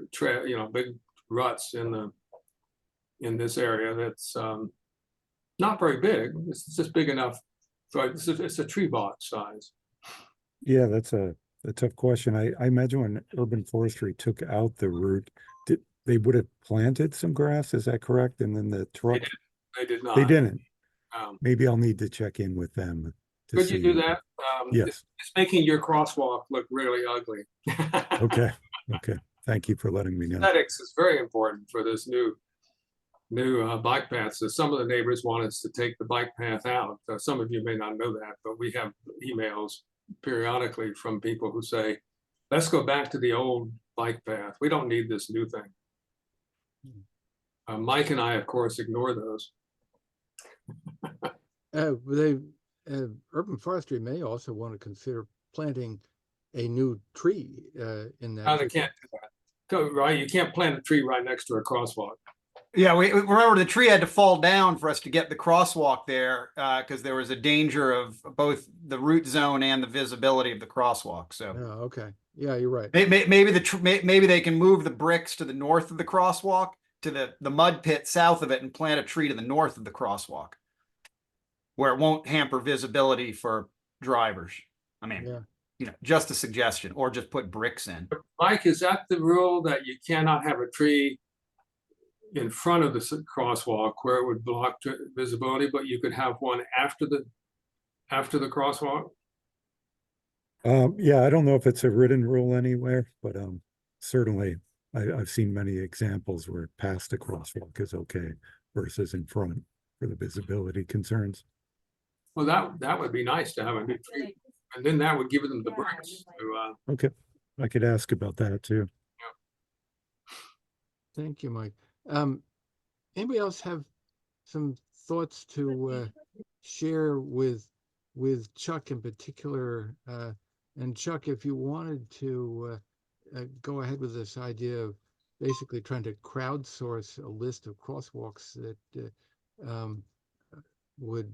big ruts in this area. That's not very big. It's just big enough. So it's a tree box size. Yeah, that's a tough question. I imagine when urban forestry took out the root, they would have planted some grass, is that correct? And then the truck, They did not. they didn't. Um, Maybe I'll need to check in with them to could see. you do that? Yes. It's making your crosswalk look really ugly. Okay. Okay. Thank you for letting me know. Aesthetics is very important for this new bike path. So some of the neighbors want us to take the bike path out. Some of you may not know that, but we have emails periodically from people who say, let's go back to the old bike path. We don't need this new thing. Mike and I, of course, ignore those. Urban forestry may also want to consider planting a new tree in that. No, they can't do that. Right, you can't plant a tree right next to a crosswalk. Yeah, we remember the tree had to fall down for us to get the crosswalk there because there was a danger of both the root zone and the visibility of the crosswalk. So, Oh, okay. Yeah, you're right. maybe they can move the bricks to the north of the crosswalk to the mud pit south of it and plant a tree to the north of the crosswalk where it won't hamper visibility for drivers. I mean, Yeah. Just a suggestion, or just put bricks in. Mike, is that the rule that you cannot have a tree in front of the crosswalk where it would block visibility, but you could have one after the crosswalk? Yeah, I don't know if it's a written rule anywhere, but certainly I've seen many examples where past the crosswalk is okay versus in front for the visibility concerns. Well, that would be nice to have a new tree, and then that would give them the bricks to, Okay, I could ask about that too. Thank you, Mike. Anybody else have some thoughts to share with Chuck in particular? And Chuck, if you wanted to go ahead with this idea of basically trying to crowdsource a list of crosswalks that would,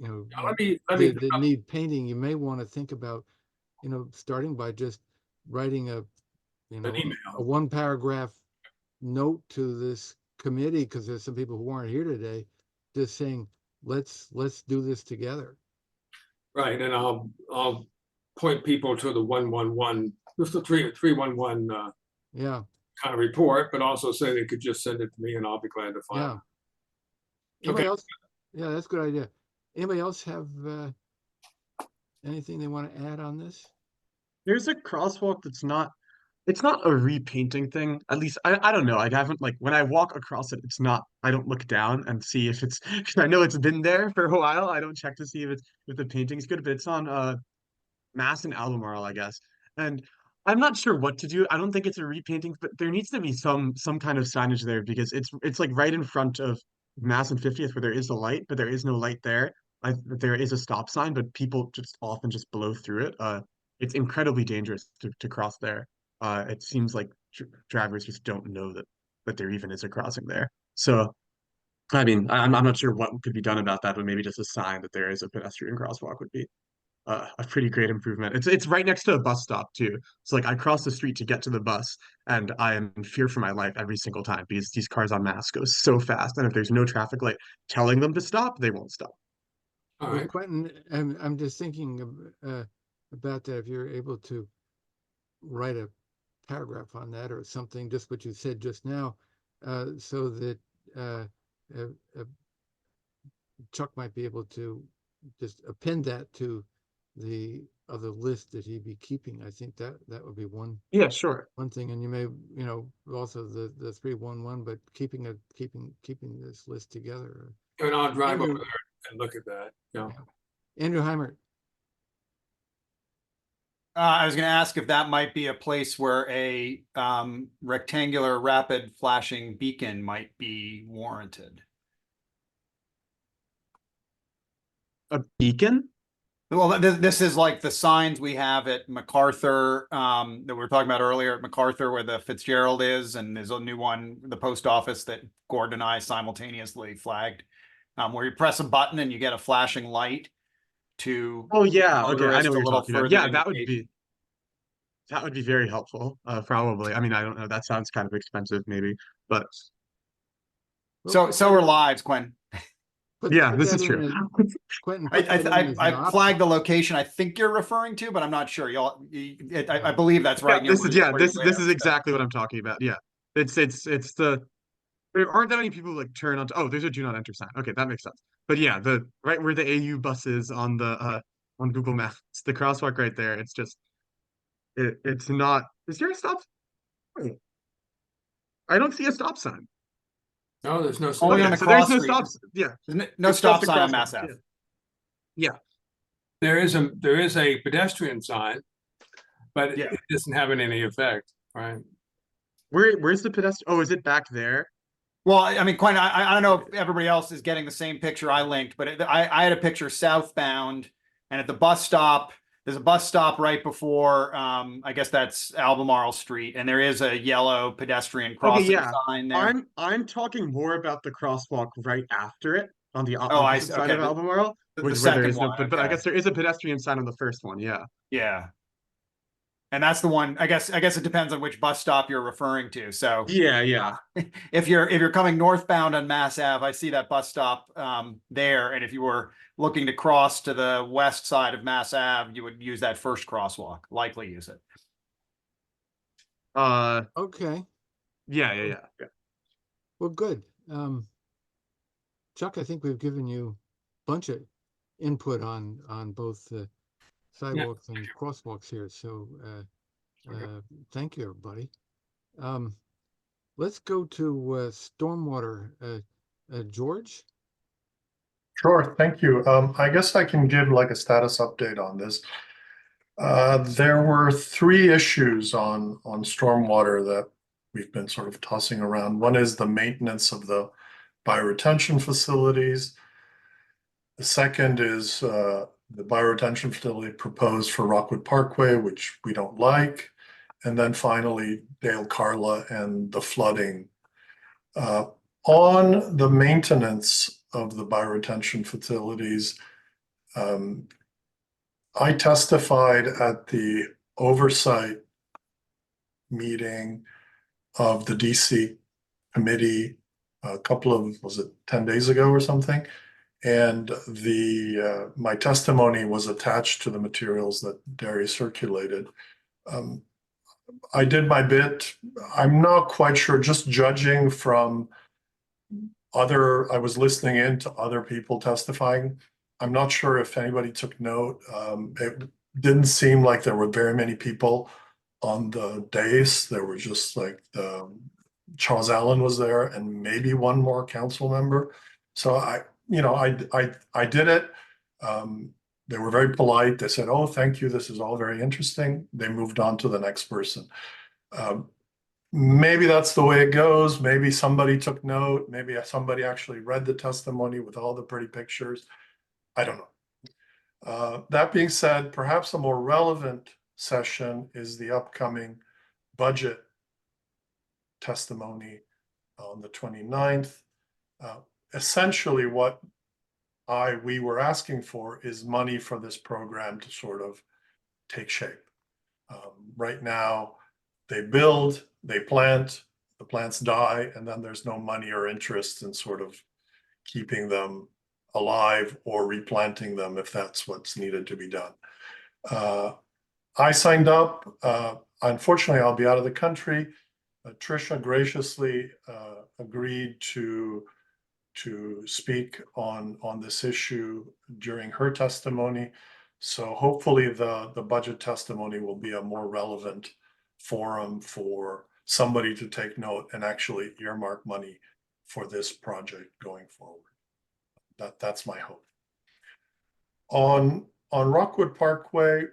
that need painting, you may want to think about, starting by just writing a email. a 1-paragraph note to this committee, because there's some people who aren't here today, just saying, let's do this together. Right, and I'll point people to the 111, just the 311 Yeah. kind of report, but also say they could just send it to me and I'll be glad to find it. Anybody Okay. else? Yeah, that's a good idea. Anybody else have anything they want to add on this? There's a crosswalk that's not, it's not a repainting thing. At least I don't know. I haven't, like, when I walk across it, it's not, I don't look down and see if it's, because I know it's been there for a while. I don't check to see if the painting's good, but it's on Mass and Albemarle, I guess. And I'm not sure what to do. I don't think it's a repainting, but there needs to be some kind of signage there, because it's like right in front of Mass and 50th where there is a light, but there is no light there. There is a stop sign, but people just often just blow through it. It's incredibly dangerous to cross there. It seems like drivers just don't know that there even is a crossing there. So, I mean, I'm not sure what could be done about that, but maybe just a sign that there is a pedestrian crosswalk would be a pretty great improvement. It's right next to a bus stop too. So like I cross the street to get to the bus, and I am in fear for my life every single time because these cars on Mass go so fast, and if there's no traffic light telling them to stop, they won't stop. All Well, right. Quentin, I'm just thinking about that. If you're able to write a paragraph on that or something, just what you said just now, so that Chuck might be able to just append that to the other list that he'd be keeping. I think that would be one. Yeah, sure. One thing, and you may, also the 311, but keeping this list together. And I'll drive Andrew- over there and look at that. Yeah. Andrew Heimer. I was going to ask if that might be a place where a rectangular rapid flashing beacon might be warranted. A beacon? Well, this is like the signs we have at MacArthur, that we were talking about earlier at MacArthur where the Fitzgerald is, and there's a new one, the post office that Gordon and I simultaneously flagged, where you press a button and you get a flashing light to Oh yeah, okay, I motorists know what a you're little talking about. further Yeah, indication. that would be very helpful. Probably. I mean, I don't know. That sounds kind of expensive, maybe, but So are lives, Quinn. yeah, Put this that is in true. Quentin, put that in as an I option. flagged the location I think you're referring to, but I'm not sure. I believe that's right near where you This live, is so. exactly what I'm talking about. Yeah, it's the there aren't that many people who like turn on. Oh, there's a do not enter sign. Okay, that makes sense. But yeah, the right where the AU bus is on Google Maps, the crosswalk right there. It's just it's not. Is there a stop? Wait, I don't see a stop sign. No, there's no. Only on Okay, the so there's cross no street. stops. Yeah, There's no it's stop just a sign on crosswalk. Mass Ave. Yeah. There is a pedestrian sign, but Yeah. it isn't having any effect, right? Where's the pedestrian? Oh, is it back there? Well, I mean, Quinn, I don't know if everybody else is getting the same picture I linked, but I had a picture southbound, and at the bus stop, there's a bus stop right before, I guess that's Albemarle Street, and there is a yellow pedestrian Okay, crossing yeah. sign there. I'm talking more about the crosswalk right after it on the Oh, I opposite see. side Okay, of Albemarle, the where there second is no. one. But I Okay. guess there is a pedestrian sign on the first one. Yeah. Yeah. And that's the one, I guess it depends on which bus stop you're referring to. So Yeah. if you're coming northbound on Mass Ave, I see that bus stop there. And if you were looking to cross to the west side of Mass Ave, you would use that first crosswalk, likely use it. Okay, Yeah. well, good. Chuck, I think we've given you a bunch of input on both the sidewalks and crosswalks here. So thank you, everybody. Let's go to stormwater. George? Sure, thank you. I guess I can give like a status update on this. There were three issues on stormwater that we've been sort of tossing around. One is the maintenance of the bioretention facilities. The second is the bioretention facility proposed for Rockwood Parkway, which we don't like. And then finally, Dale Carla and the flooding. On the maintenance of the bioretention facilities, I testified at the oversight meeting of the DC committee a couple of, was it 10 days ago or something? And my testimony was attached to the materials that Darius circulated. I did my bit. I'm not quite sure, just judging from I was listening in to other people testifying. I'm not sure if anybody took note. It didn't seem like there were very many people on the dais. There were just like Charles Allen was there and maybe one more council member. So I did it. They were very polite. They said, "Oh, thank you. This is all very interesting." They moved on to the next person. Maybe that's the way it goes. Maybe somebody took note. Maybe somebody actually read the testimony with all the pretty pictures. I don't know. That being said, perhaps a more relevant session is the upcoming budget testimony on the 29th. Essentially, what we were asking for is money for this program to sort of take shape. Right now, they build, they plant, the plants die, and then there's no money or interest in sort of keeping them alive or replanting them if that's what's needed to be done. I signed up. Unfortunately, I'll be out of the country. Tricia graciously agreed to speak on this issue during her testimony. So hopefully the budget testimony will be a more relevant forum for somebody to take note and actually earmark money for this project going forward. That's my hope. On Rockwood Parkway,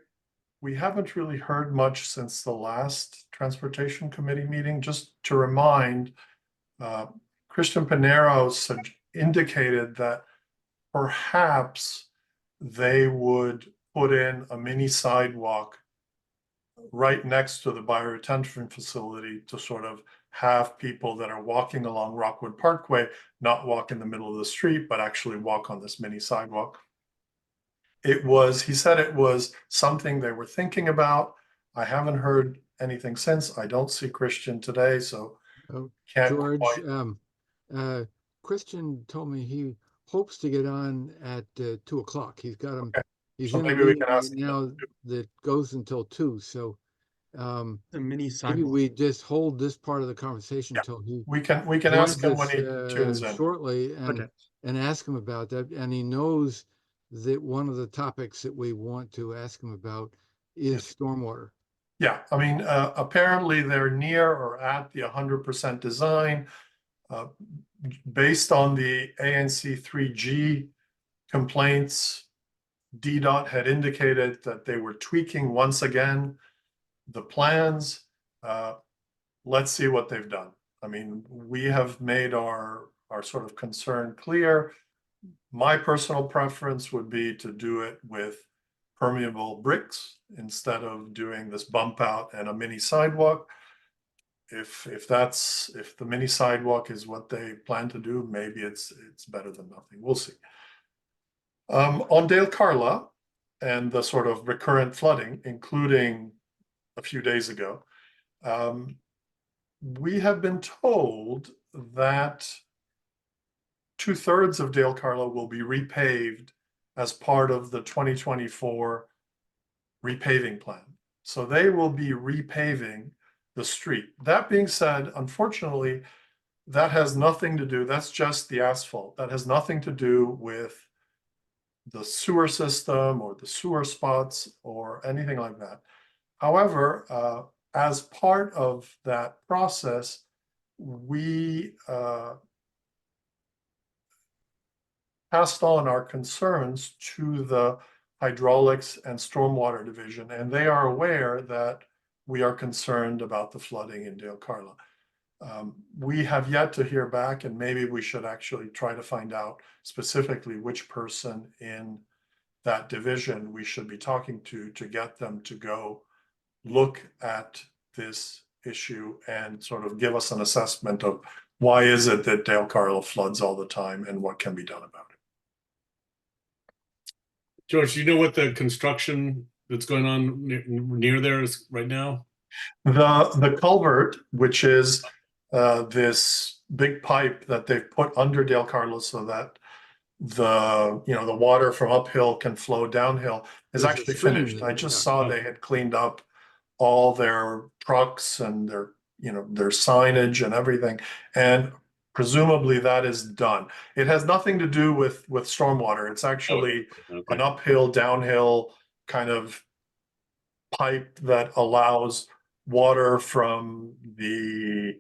we haven't really heard much since the last Transportation Committee meeting. Just to remind, Christian Pinero indicated that perhaps they would put in a mini sidewalk right next to the bioretention facility to sort of have people that are walking along Rockwood Parkway not walk in the middle of the street, but actually walk on this mini sidewalk. He said it was something they were thinking about. I haven't heard anything since. I don't see Christian today, so Oh, can't George, quite. Christian told me he hopes to get on at 2 o'clock. Okay. He's So in a maybe we meeting can right ask him now that goes until 2. So The mini maybe sidewalk. we just hold this part of the conversation Yeah. until he We can ask joins him when us he tunes in. shortly Okay. and ask him about that. And he knows that one of the topics that we want to ask him about is stormwater. Yeah, I mean, apparently they're near or at the 100% design. Based on the ANC3G complaints, DDOT had indicated that they were tweaking once again the plans. Let's see what they've done. I mean, we have made our sort of concern clear. My personal preference would be to do it with permeable bricks instead of doing this bump out and a mini sidewalk. If the mini sidewalk is what they plan to do, maybe it's better than nothing. We'll see. On Dale Carla and the sort of recurrent flooding, including a few days ago, we have been told that 2/3 of Dale Carla will be repaved as part of the 2024 repaving plan. So they will be repaving the street. That being said, unfortunately, that has nothing to do, that's just the asphalt. That has nothing to do with the sewer system or the sewer spots or anything like that. However, as part of that process, we passed on our concerns to the hydraulics and stormwater division, and they are aware that we are concerned about the flooding in Dale Carla. We have yet to hear back, and maybe we should actually try to find out specifically which person in that division we should be talking to get them to go look at this issue and sort of give us an assessment of why is it that Dale Carla floods all the time and what can be done about it. George, do you know what the construction that's going on near there is right now? The culvert, which is this big pipe that they've put under Dale Carla so that the water from uphill can flow downhill, is There's a actually stream finished. there, I just yeah. saw they had cleaned up all their trucks and their signage and everything, and presumably that is done. It has nothing to do with stormwater. It's actually an uphill, downhill kind of pipe that allows water from the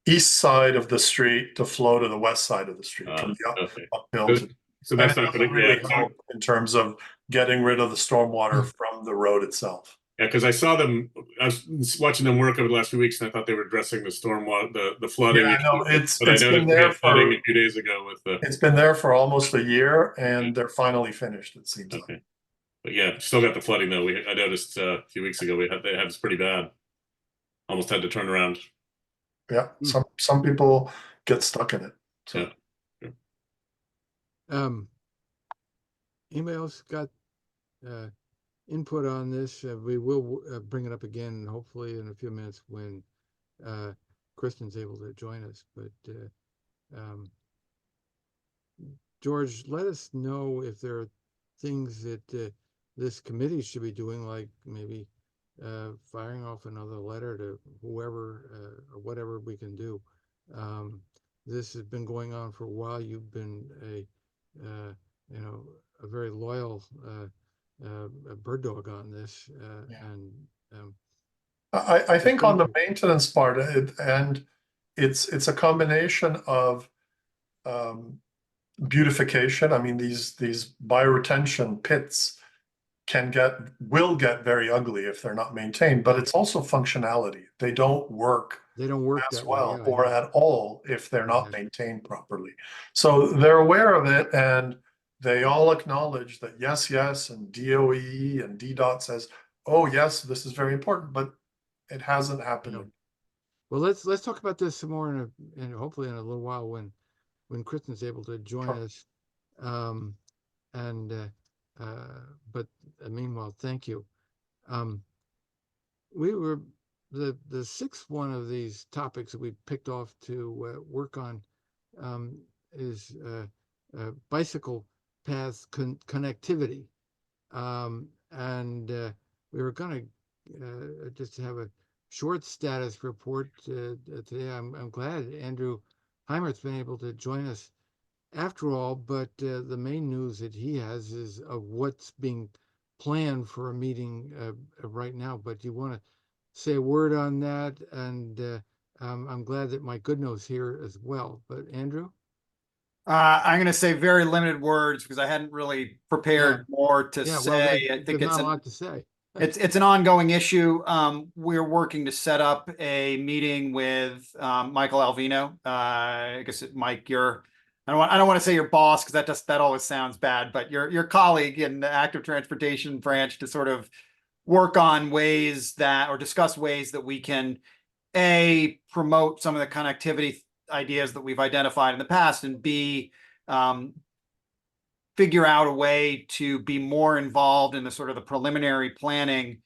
east side of the street to flow to the west side of the street, from the uphill to. So that's And it not doesn't going really to help in terms of getting rid of the stormwater from the road itself. Yeah, because I saw them. I was watching them work over the last few weeks, and I thought they were addressing the stormwater, the flooding. Yeah, no, but I it's noticed been they there had flooding for a few days ago with the. it's been there for almost a year, and they're finally finished. It seems like. Okay, but yeah, still got the flooding though. I noticed a few weeks ago they had this pretty bad. Almost had to turn around. Yeah, some people get stuck in it. So. Yeah. Anybody else got input on this? We will bring it up again, hopefully in a few minutes when Kristen's able to join us. But George, let us know if there are things that this committee should be doing, like maybe firing off another letter to whoever or whatever we can do. This has been going on for a while. You've been a very loyal bird dog on this, and I think on the maintenance part, and it's a combination of beautification. I mean, these bioretention pits will get very ugly if they're not maintained, but it's also functionality. They don't work as well or at all if they're not maintained properly. So they're aware of it, and they all acknowledge that yes, yes, and DOE and DDOT says, oh, yes, this is very important, but it hasn't happened. Well, let's talk about this some more and hopefully in a little while when Kristen's able to join Sure. us. And but meanwhile, thank you. We were the sixth one of these topics that we picked off to work on is bicycle path connectivity, and we were going to just have a short status report today. I'm glad Andrew Heimert's been able to join us after all, but the main news that he has is of what's being planned for a meeting right now. But you want to say a word on that? And I'm glad that Mike Goodno's here as well. But Andrew? I'm going to say very limited words because I hadn't really prepared more to Yeah, say. well, I think there's it's not a lot to say. it's an ongoing issue. We're working to set up a meeting with Michael Alvino. I guess Mike, I don't want to say your boss because that always sounds bad, but your colleague in the active transportation branch to sort of work on ways that or discuss ways that we can promote some of the connectivity ideas that we've identified in the past, and B, figure out a way to be more involved in the sort of the preliminary planning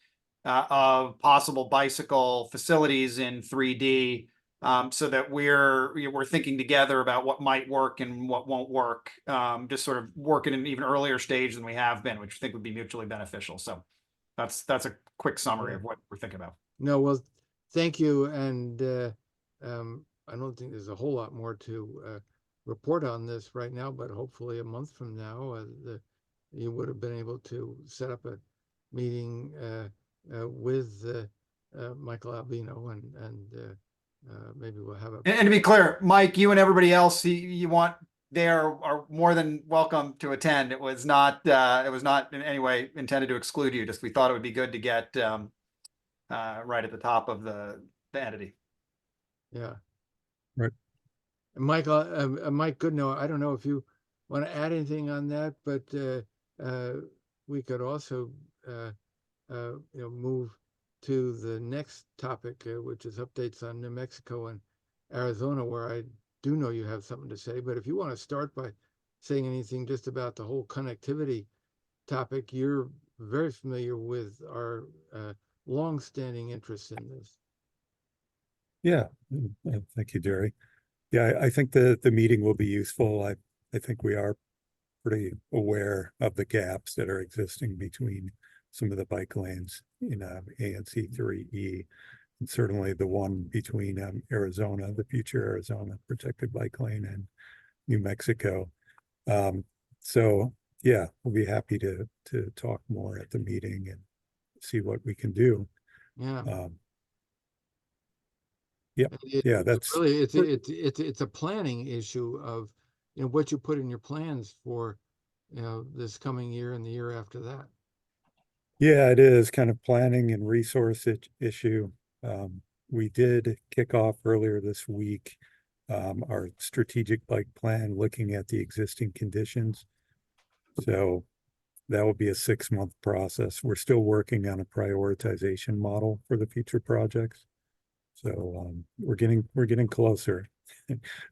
of possible bicycle facilities in 3D, so that we're thinking together about what might work and what won't work. Just sort of work at an even earlier stage than we have been, which I think would be mutually beneficial. So that's a quick summary of what we're thinking about. No, well, thank you. And I don't think there's a whole lot more to report on this right now, but hopefully a month from now, you would have been able to set up a meeting with Michael Albino, and maybe we'll have a. And to be clear, Mike, you and everybody else you want there are more than welcome to attend. It was not in any way intended to exclude you. Just we thought it would be good to get right at the top of the entity. Yeah. Right. Michael, Mike Goodnow, I don't know if you want to add anything on that, but we could also move to the next topic, which is updates on New Mexico and Arizona, where I do know you have something to say. But if you want to start by saying anything just about the whole connectivity topic, you're very familiar with our long-standing interest in this. Yeah, thank you, Jerry. Yeah, I think the meeting will be useful. I think we are pretty aware of the gaps that are existing between some of the bike lanes in ANC3D, and certainly the one between Arizona, the future Arizona protected bike lane, and New Mexico. So yeah, we'll be happy to talk more at the meeting and see what we can do. Yeah. Yeah, that's really it's a planning issue of what you put in your plans for this coming year and the year after that. Yeah, it is kind of planning and resource issue. We did kick off earlier this week our strategic bike plan, looking at the existing conditions. So that will be a 6-month process. We're still working on a prioritization model for the future projects. So we're getting closer.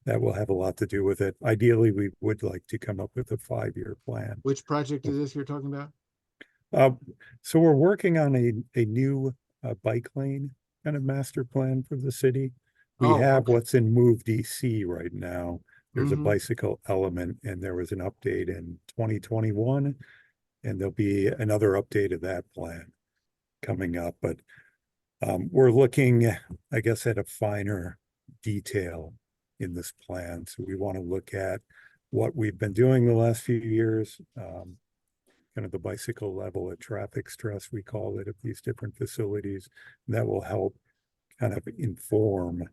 That will have a lot to do with it. Ideally, we would like to come up with a 5-year plan. Which project is this you're talking about? So we're working on a new bike lane kind of master plan for the city. We have what's in Move DC right now. There's a bicycle element, and there was an update in 2021, and there'll be another update of that plan coming up. But we're looking, I guess, at a finer detail in this plan. So we want to look at what we've been doing the last few years, kind of the bicycle level of traffic stress, we call it, of these different facilities. And that will help kind of inform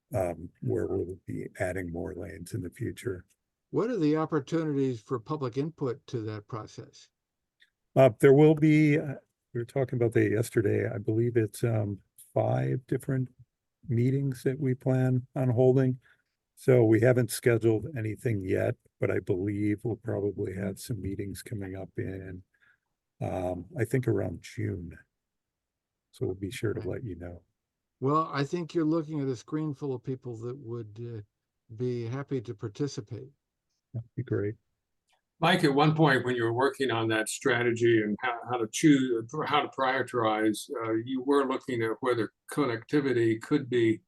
where we'll be adding more lanes in the future. What are the opportunities for public input to that process? There will be, we were talking about that yesterday, I believe it's 5 different meetings that we plan on holding. So we haven't scheduled anything yet, but I believe we'll probably have some meetings coming up in, I think around June. So we'll be sure to let you know. Well, I think you're looking at a screen full of people that would be happy to participate. That'd be great. Mike, at one point when you were working on that strategy and how to choose, how to prioritize, you were looking at whether connectivity could be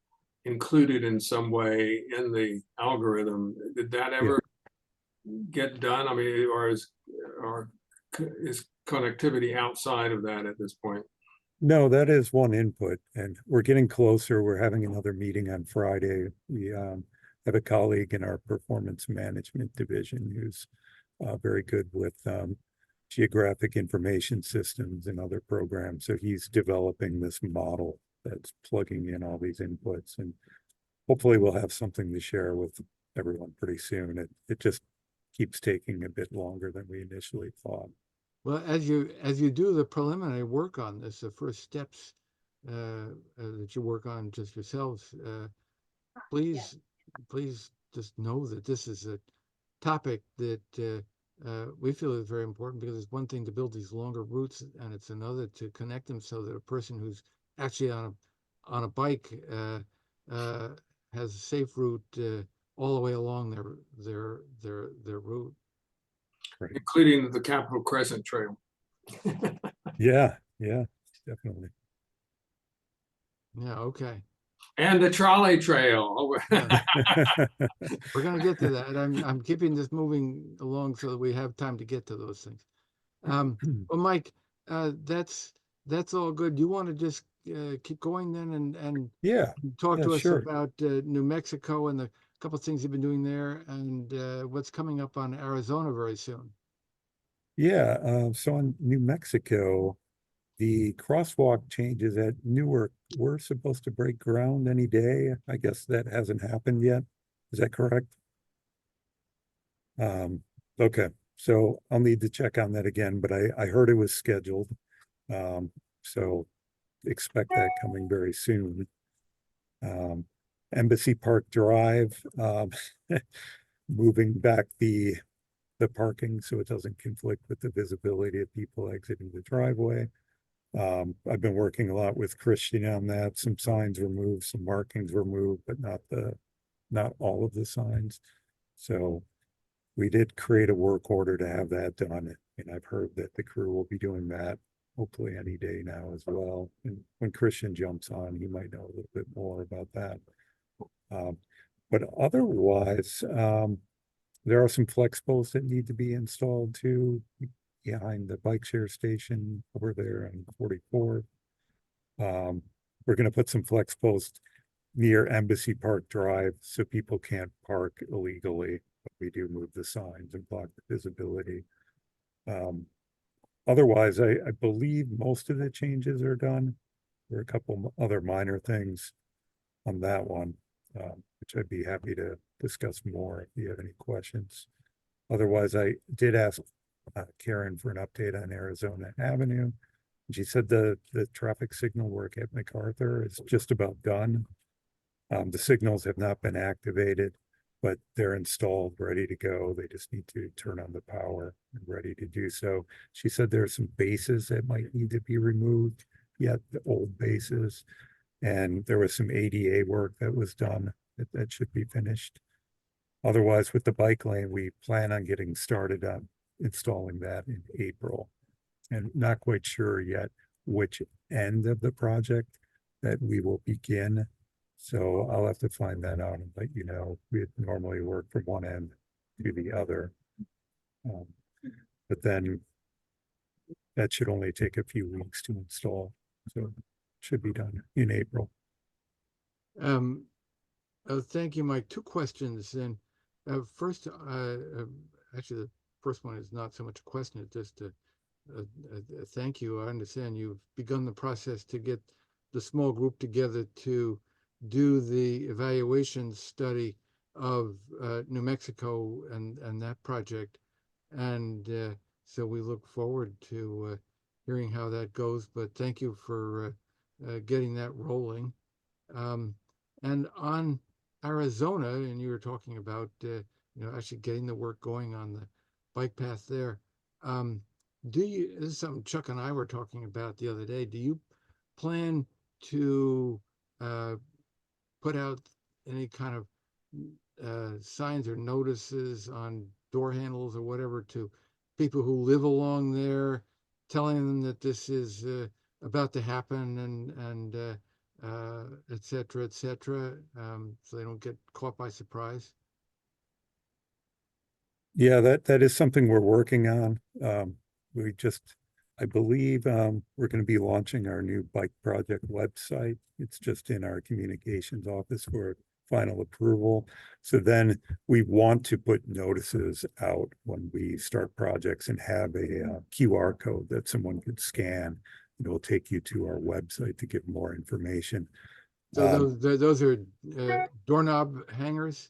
included in some way in the algorithm. Did that ever get done? I mean, or is connectivity outside of that at this point? No, that is one input, and we're getting closer. We're having another meeting on Friday. We have a colleague in our performance management division who's very good with geographic information systems and other programs. So he's developing this model that's plugging in all these inputs, and hopefully we'll have something to share with everyone pretty soon. It just keeps taking a bit longer than we initially thought. Well, as you do the preliminary work on this, the first steps that you work on just yourselves, please just know that this is a topic that we feel is very important, because it's one thing to build these longer routes, and it's another to connect them so that a person who's actually on a bike has a safe route all the way along their route. Right. Including the Capitol Crescent Trail. Yeah, definitely. Yeah, okay. And the trolley trail. Oh, Yeah. We're gonna get to that. I'm keeping this moving along so that we have time to get to those things. Well, Mike, that's all good. You want to just keep going then and Yeah, talk to us sure. about New Mexico and the couple of things you've been doing there, and what's coming up on Arizona very soon. Yeah, so in New Mexico, the crosswalk changes at Newark were supposed to break ground any day. I guess that hasn't happened yet. Is that correct? Okay, so I'll need to check on that again, but I heard it was scheduled. So expect that coming very soon. Embassy Park Drive, moving back the parking so it doesn't conflict with the visibility of people exiting the driveway. I've been working a lot with Christian on that. Some signs removed, some markings removed, but not all of the signs. So we did create a work order to have that done, and I've heard that the crew will be doing that hopefully any day now as well. And when Christian jumps on, he might know a little bit more about that. But otherwise, there are some flex posts that need to be installed too, behind the bike share station over there on 44th. We're going to put some flex posts near Embassy Park Drive so people can't park illegally. But we do move the signs and block the visibility. Otherwise, I believe most of the changes are done. There are a couple other minor things on that one, which I'd be happy to discuss more if you have any questions. Otherwise, I did ask Karen for an update on Arizona Avenue. She said the traffic signal work at MacArthur is just about done. The signals have not been activated, but they're installed, ready to go. They just need to turn on the power and ready to do so. She said there are some bases that might need to be removed, yet the old bases. And there was some ADA work that was done that should be finished. Otherwise, with the bike lane, we plan on getting started on installing that in April. And not quite sure yet which end of the project that we will begin. So I'll have to find that out and let you know. We normally work from one end to the other. But then that should only take a few weeks to install. So it should be done in April. Thank you, Mike. Two questions then. First, actually, the first one is not so much a question, it's just a thank you. I understand you've begun the process to get the small group together to do the evaluation study of New Mexico and that project. And so we look forward to hearing how that goes, but thank you for getting that rolling. And on Arizona, and you were talking about actually getting the work going on the bike path there. This is something Chuck and I were talking about the other day. Do you plan to put out any kind of signs or notices on door handles or whatever to people who live along there, telling them that this is about to happen and et cetera, so they don't get caught by surprise? Yeah, that is something we're working on. I believe we're going to be launching our new bike project website. It's just in our communications office for final approval. So then we want to put notices out when we start projects and have a QR code that someone could scan. It will take you to our website to give more information. So those are doorknob hangers?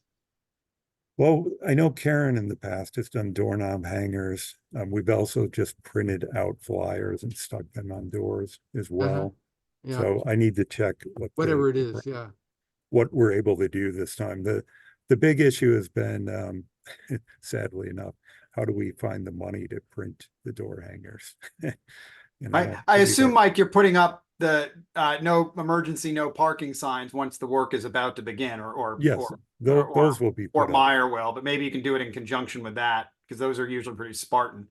Well, I know Karen in the past has done doorknob hangers. We've also just printed out flyers and stuck them on doors as well. Yeah, So I need to check whatever it is, yeah. what we're able to do this time. The big issue has been, sadly enough, how do we find the money to print the door hangers? I assume, Mike, you're putting up the no emergency, no parking signs once the work is about to begin, yes, those will be put Fort up. Meyer will, but maybe you can do it in conjunction with that because those are usually pretty Spartan.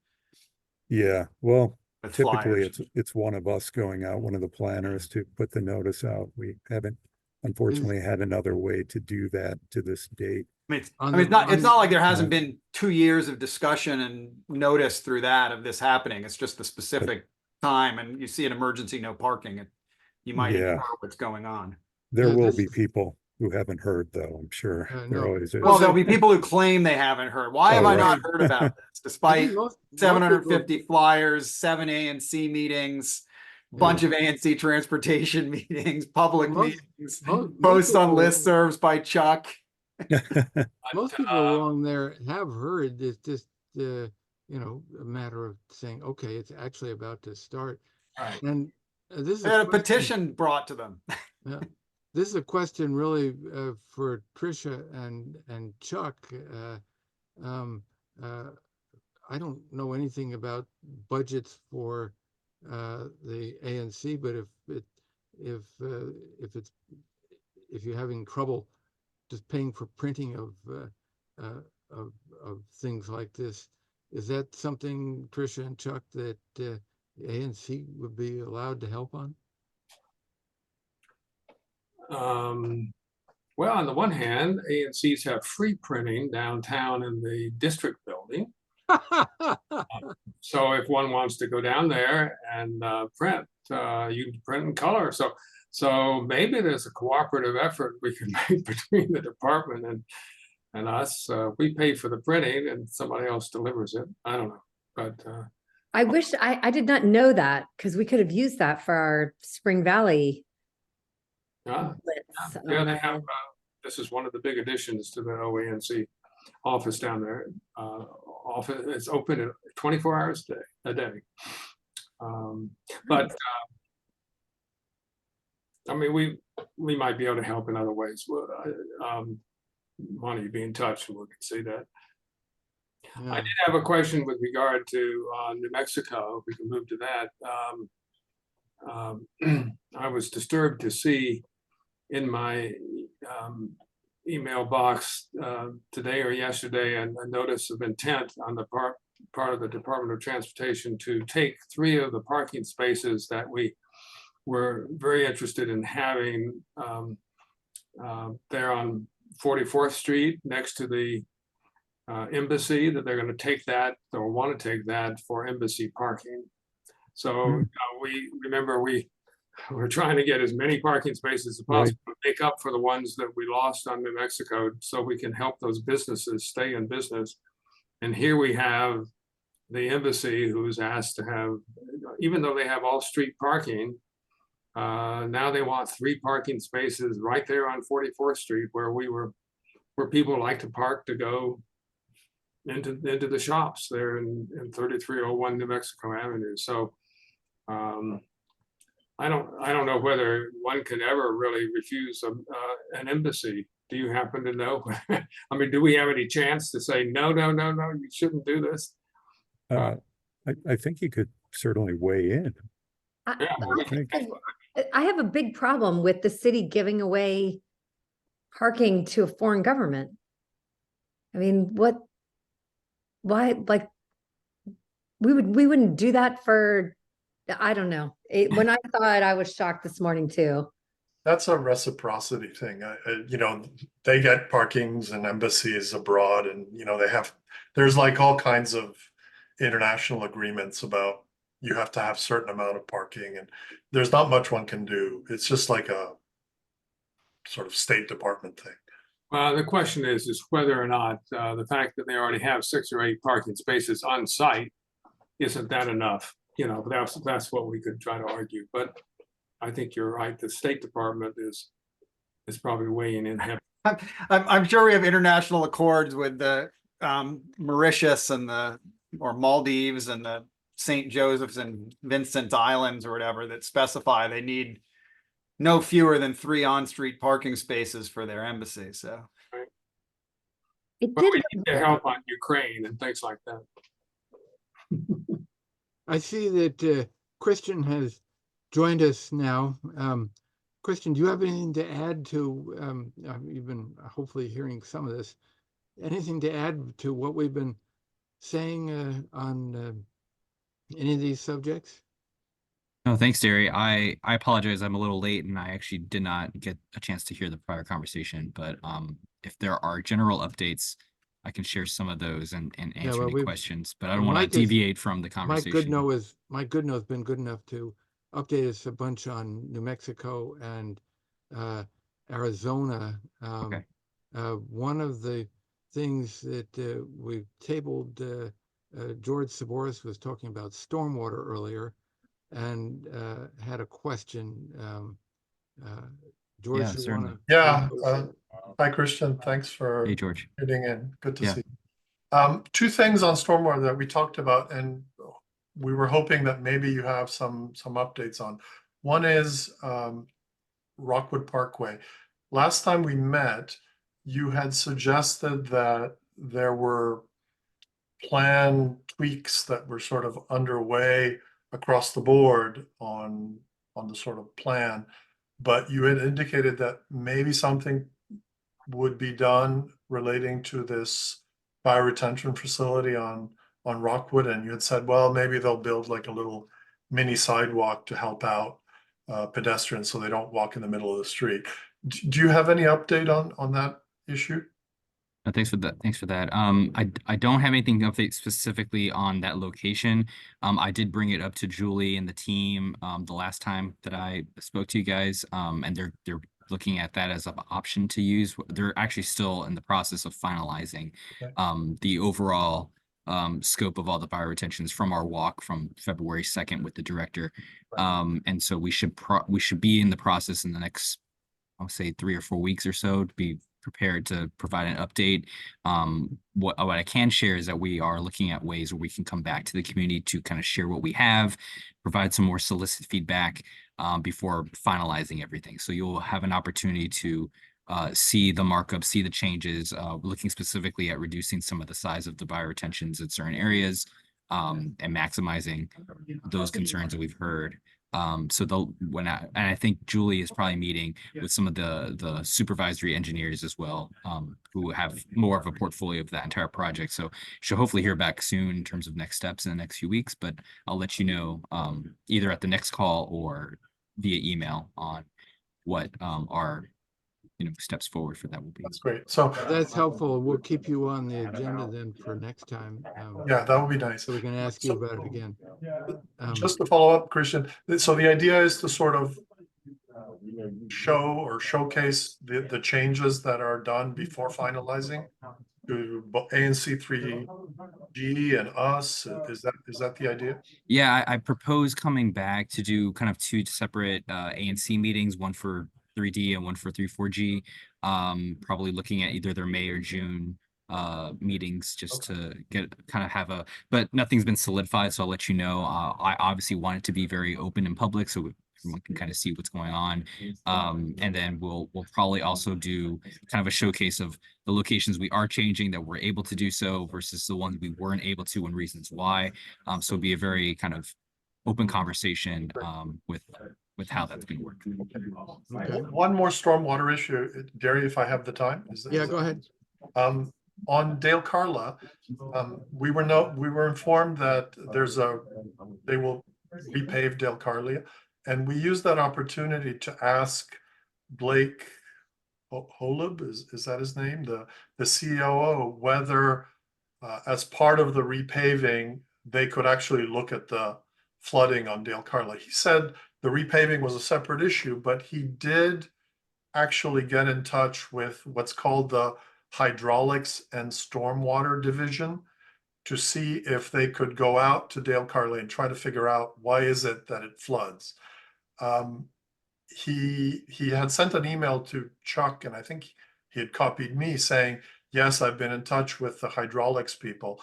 Yeah, well, With typically flyers. it's one of us going out, one of the planners to put the notice out. We haven't unfortunately had another way to do that to this date. It's not like there hasn't been 2 years of discussion and notice through that of this happening. It's just the specific time, and you see an emergency, no parking, and you might Yeah. infer what's going on. There Yeah, will this be is- people who haven't heard, though, I'm sure. There no. always is. Well, there'll be people who claim they haven't heard. Why have Oh, I not right. heard about this? I Despite think most 750 people- flyers, 7 ANC meetings, bunch of ANC transportation meetings, public Most- meetings, most posts on people- listservs by Chuck. Most people along there have heard. It's just a matter of saying, okay, it's actually about to start. Right. And this is They had a question- petition brought to them. Yeah. This is a question really for Tricia and Chuck. I don't know anything about budgets for the ANC, but if you're having trouble just paying for printing of things like this, is that something, Tricia and Chuck, that the ANC would be allowed to help on? Well, on the one hand, ANCs have free printing downtown in the district building. So if one wants to go down there and print, you can print in color. So maybe there's a cooperative effort we can make between the department and us. We pay for the printing and somebody else delivers it. I don't know, but I wish I did not know that because we could have used that for our Spring Valley yeah, blitz. yeah, they have. This is one of the big additions to the OANC office down there. Office it's open 24 hours a day. But I mean, we might be able to help in other ways. Money being touched, and we can see that. Yeah. I did have a question with regard to New Mexico. If we can move to that. I was disturbed to see in my email box today or yesterday a notice of intent on the part of the Department of Transportation to take 3 of the parking spaces that we were very interested in having there on 44th Street next to the embassy, that they're going to take that or want to take that for embassy parking. So we remember we're trying to get as many parking spaces as possible to make up for the ones that we lost on New Mexico, so we can help those businesses stay in business. And here we have the embassy who's asked to have, even though they have all street parking, now they want 3 parking spaces right there on 44th Street where people like to park to go into the shops there in 3301 New Mexico Avenue. So I don't know whether one can ever really refuse an embassy Do you happen to know? I mean, do we have any chance to say, no, you shouldn't do this? I think you could certainly weigh in. Yeah, I think. I have a big problem with the city giving away parking to a foreign government. I mean, why, like, we wouldn't do that for, I don't know. When I saw it, I was shocked this morning too. That's a reciprocity thing. You know, they get parkings and embassies abroad, and you know there's like all kinds of international agreements about you have to have certain amount of parking, and there's not much one can do. It's just like a sort of State Department thing. Well, the question is whether or not the fact that they already have 6 or 8 parking spaces on site, isn't that enough? You know, that's what we could try to argue. But I think you're right. The State Department is probably weighing in heavily. I'm sure we have international accords with the Mauritius and or Maldives and the St. Joseph's and Vincent Islands or whatever that specify they need no fewer than 3 on-street parking spaces for their embassy. So It But did. we need to help on Ukraine and things like that. I see that Christian has joined us now. Christian, do you have anything to add to, you've been hopefully hearing some of this, anything to add to what we've been saying on any of these subjects? No, thanks, Derry. I apologize. I'm a little late and I actually did not get a chance to hear the prior conversation, but if there are general updates, I can share some of those and answer any questions, but I don't want to deviate from the conversation. Mike Goodnow has been good enough to update us a bunch on New Mexico and Arizona. Okay. One of the things that we tabled, George Saboris was talking about stormwater earlier and had a question. George, Yeah, you certainly. want Yeah. Hi, Christian. Thanks for Hey, George. tuning in. Good to Yeah. see you. 2 things on stormwater that we talked about, and we were hoping that maybe you have some updates on. One is Rockwood Parkway. Last time we met, you had suggested that there were plan tweaks that were sort of underway across the board on the sort of plan, but you had indicated that maybe something would be done relating to this bioretention facility on Rockwood, and you had said, well, maybe they'll build like a little mini sidewalk to help out pedestrians so they don't walk in the middle of the street. Do you have any update on that issue? Thanks for that. Thanks for that. I don't have anything to update specifically on that location. I did bring it up to Julie and the team the last time that I spoke to you guys, and they're looking at that as an option to use. They're actually still in the process of finalizing the overall scope of all the bioretentions from our walk from February 2nd with the director. And so we should be in the process in the next, I'll say 3 or 4 weeks or so to be prepared to provide an update. What I can share is that we are looking at ways where we can come back to the community to kind of share what we have, provide some more solicit feedback before finalizing everything. So you'll have an opportunity to see the markup, see the changes, looking specifically at reducing some of the size of the bioretentions in certain areas and maximizing those concerns that we've heard. So I think Julie is probably meeting with some of the supervisory engineers as well, who have more of a portfolio of that entire project. So she'll hopefully hear back soon in terms of next steps in the next few weeks, but I'll let you know either at the next call or via email on what our steps forward for that will be. That's great. So That's helpful. We'll keep you on the agenda then for next time. yeah, that would be nice. So we can ask you about it again. Just to follow up, Christian, so the idea is to sort of show or showcase the changes that are done before finalizing to ANC3D and us. Is that the idea? Yeah, I propose coming back to do kind of 2 separate ANC meetings, one for 3D and one for 3-4G, probably looking at either their May or June meetings just to but nothing's been solidified, so I'll let you know. I obviously want it to be very open and public, so if everyone can kind of see what's going on. And then we'll probably also do kind of a showcase of the locations we are changing that we're able to do so versus the ones we weren't able to and reasons why. So it'll be a very kind of open conversation with how that's going to work. One more stormwater issue, Gary, if I have the time. Yeah, go ahead. On Dale Carla, we were informed that they will repave Dale Carla, and we used that opportunity to ask Blake Holub, is that his name, the COO, whether as part of the repaving they could actually look at the flooding on Dale Carla. He said the repaving was a separate issue, but he did actually get in touch with what's called the Hydraulics and Stormwater Division to see if they could go out to Dale Carla and try to figure out why is it that it floods. He had sent an email to Chuck, and I think he had copied me saying, yes, I've been in touch with the hydraulics people.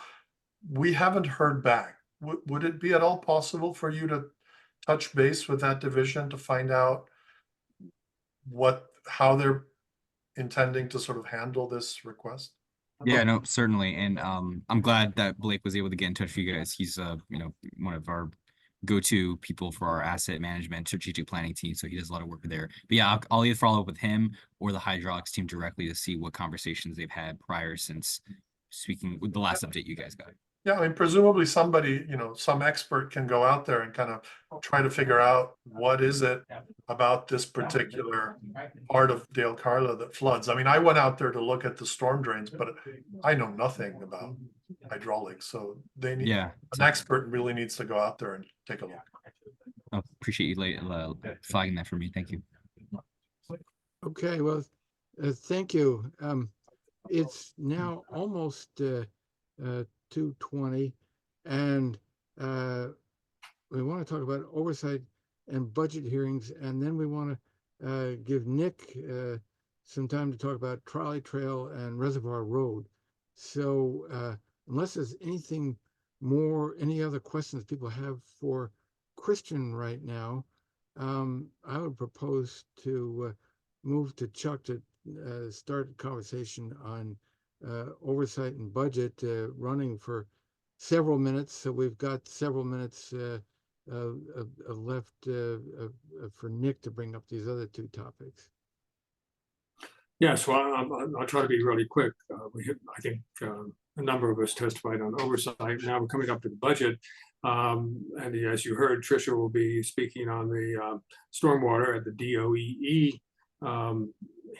We haven't heard back. Would it be at all possible for you to touch base with that division to find out how they're intending to sort of handle this request? Yeah, no, certainly. And I'm glad that Blake was able to get in touch with you guys. He's one of our go-to people for our asset management strategic planning team. So he does a lot of work there. But yeah, I'll either follow up with him or the hydraulics team directly to see what conversations they've had prior since speaking with the last update you guys got. Yeah, I mean, presumably somebody, some expert can go out there and kind of try to figure out what is it about this particular part of Dale Carla that floods. I mean, I went out there to look at the storm drains, but I know nothing about hydraulics. So they need an expert really needs to go out there and take a look. I appreciate you flagging that for me. Thank you. Okay, well, thank you. It's now almost 2:20, and we want to talk about oversight and budget hearings, and then we want to give Nick some time to talk about Trolley Trail and Reservoir Road. So unless there's anything more, any other questions people have for Christian right now, I would propose to move to Chuck to start a conversation on oversight and budget running for several minutes. So we've got several minutes left for Nick to bring up these other two topics. Yes, well, I'll try to be really quick. I think a number of us testified on oversight. Now we're coming up to the budget. And as you heard, Tricia will be speaking on the stormwater at the DOEE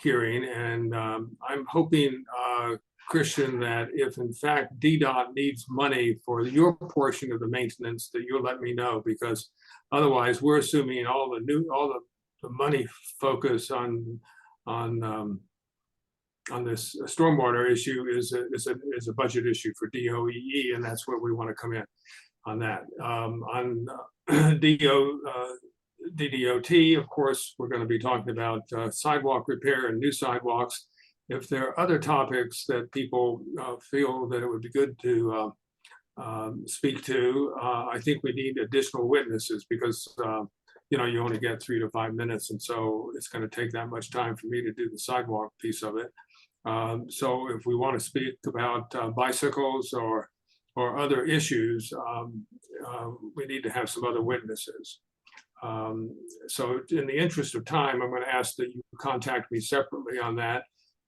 hearing. And I'm hoping, Christian, that if in fact DDOT needs money for your portion of the maintenance, that you'll let me know, because otherwise we're assuming all the money focus on this stormwater issue is a budget issue for DOEE, and that's where we want to come in on that. On DDOT, of course, we're going to be talking about sidewalk repair and new sidewalks. If there are other topics that people feel that it would be good to speak to, I think we need additional witnesses, because you only get 3 to 5 minutes, and so it's going to take that much time for me to do the sidewalk piece of it. So if we want to speak about bicycles or other issues, we need to have some other witnesses. So in the interest of time, I'm going to ask that you contact me separately on that.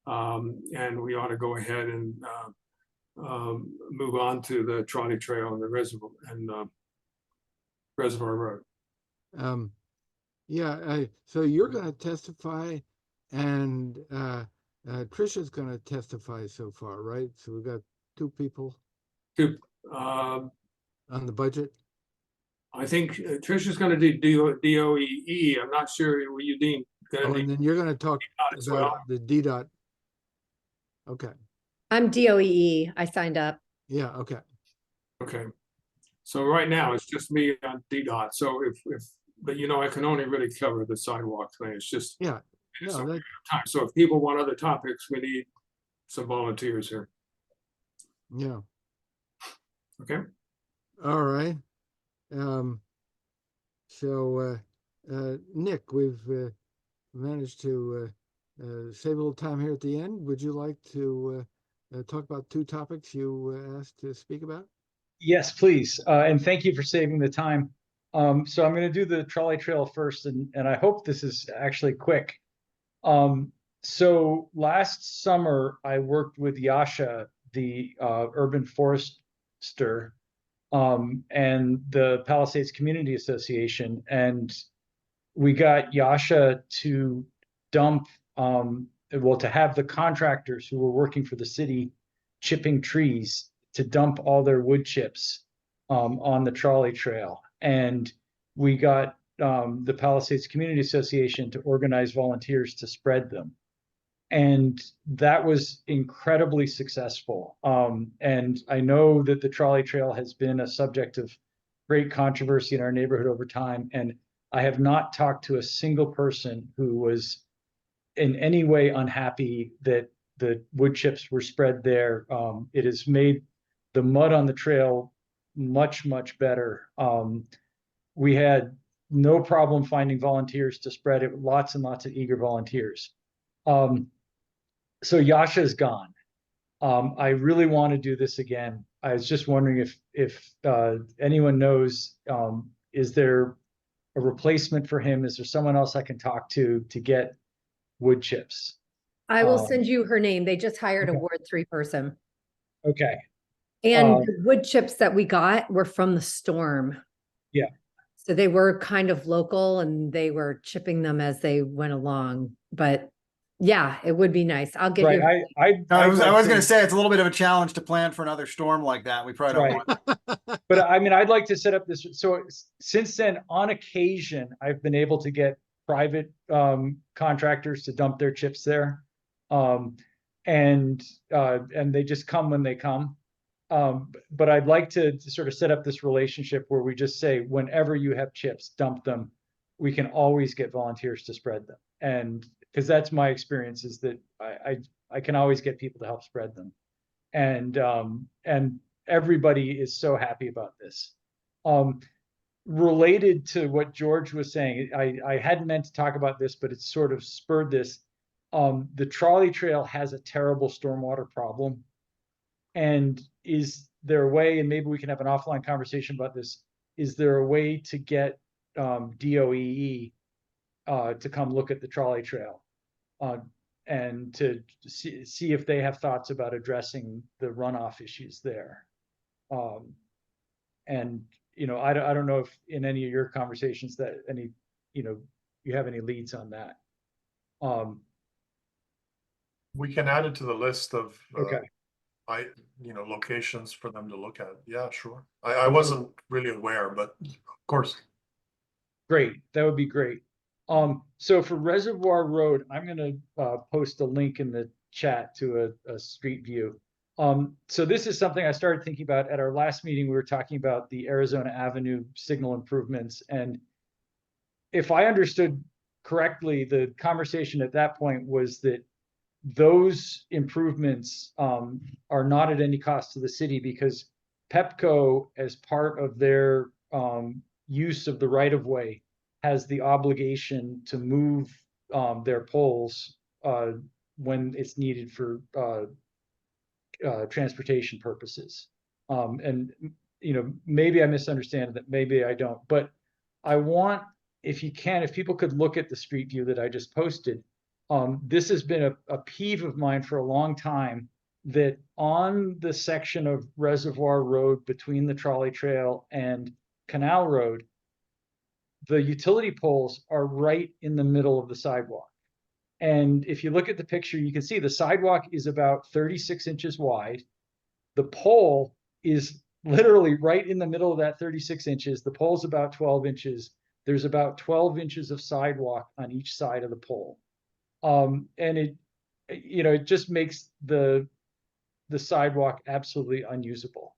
And we ought to go ahead and move on to the trolley trail and the Reservoir Road. Yeah, so you're going to testify, and Tricia's going to testify so far, right? So we've got two people on the budget. I think Tricia's going to do DOEE. I'm not sure. Were you Dean? And then you're going to talk about the DDOT. Okay. I'm DOEE. I signed up. Yeah. Okay. Okay. So right now it's just me on DDOT. So but I can only really cover the sidewalk thing. It's just time. So if people want other topics, we need some volunteers here. Yeah. Okay. All right. So Nick, we've managed to save a little time here at the end. Would you like to talk about two topics you asked to speak about? Yes, please. And thank you for saving the time. So I'm going to do the trolley trail first, and I hope this is actually quick. So last summer, I worked with Yasha, the urban forester, and the Palisades Community Association, and we got Yasha to dump, well, to have the contractors who were working for the city chipping trees to dump all their wood chips on the trolley trail. And we got the Palisades Community Association to organize volunteers to spread them. And that was incredibly successful. And I know that the trolley trail has been a subject of great controversy in our neighborhood over time. And I have not talked to a single person who was in any way unhappy that the wood chips were spread there. It has made the mud on the trail much, much better. We had no problem finding volunteers to spread it, lots and lots of eager volunteers. So Yasha's gone. I really want to do this again. I was just wondering if anyone knows, is there a replacement for him? Is there someone else I can talk to get wood chips? I will send you her name. They just hired a okay. Ward 3 person. Okay. And the wood chips that we got were from the storm. Yeah. So they were kind of local and they were chipping them as they went along. But yeah, it would be nice. I'll give you. I was going to say it's a little bit of a challenge to plan for another storm like that. We probably don't want. But I mean, I'd like to set up this. So since then, on occasion, I've been able to get private contractors to dump their chips there, and they just come when they come. But I'd like to sort of set up this relationship where we just say, whenever you have chips, dump them. We can always get volunteers to spread them, and because that's my experience is that I can always get people to help spread them, and everybody is so happy about this. Related to what George was saying, I hadn't meant to talk about this, but it's sort of spurred this. The trolley trail has a terrible stormwater problem. And is there a way, and maybe we can have an offline conversation about this, is there a way to get DOEE to come look at the trolley trail and to see if they have thoughts about addressing the runoff issues there? And you know, I don't know if in any of your conversations that you have any leads on that. We can add it to the list of okay. Locations for them to look at. Yeah, sure. I wasn't really aware, but of course. Great, that would be great. So for Reservoir Road, I'm going to post a link in the chat to a street view. So this is something I started thinking about at our last meeting. We were talking about the Arizona Avenue signal improvements. And if I understood correctly, the conversation at that point was that those improvements are not at any cost to the city because Pepco, as part of their use of the right-of-way, has the obligation to move their poles when it's needed for transportation purposes. And maybe I misunderstand that, maybe I don't, but I want, if people could look at the street view that I just posted. This has been a peeve of mine for a long time, that on the section of Reservoir Road between the trolley trail and Canal Road, the utility poles are right in the middle of the sidewalk. And if you look at the picture, you can see the sidewalk is about 36 inches wide. The pole is literally right in the middle of that 36 inches. The pole's about 12 inches. There's about 12 inches of sidewalk on each side of the pole. And it just makes the sidewalk absolutely unusable.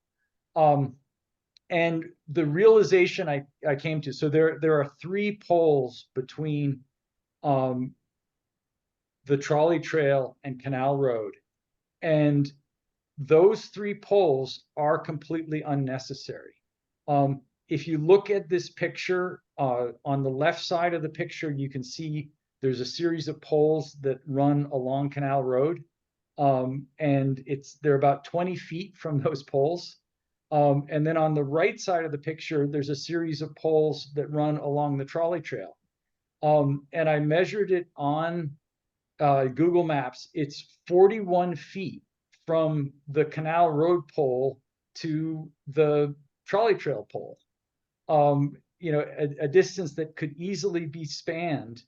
And the realization I came to, so there are 3 poles between the trolley trail and Canal Road, and those 3 poles are completely unnecessary. if you look at this picture, on the left side of the picture, you can see there's a series of poles that run along Canal Road. And they're about 20 feet from those poles. And then on the right side of the picture, there's a series of poles that run along the trolley trail. And I measured it on Google Maps. It's 41 feet from the Canal Road pole to the trolley trail pole. You know, a distance that could easily be spanned.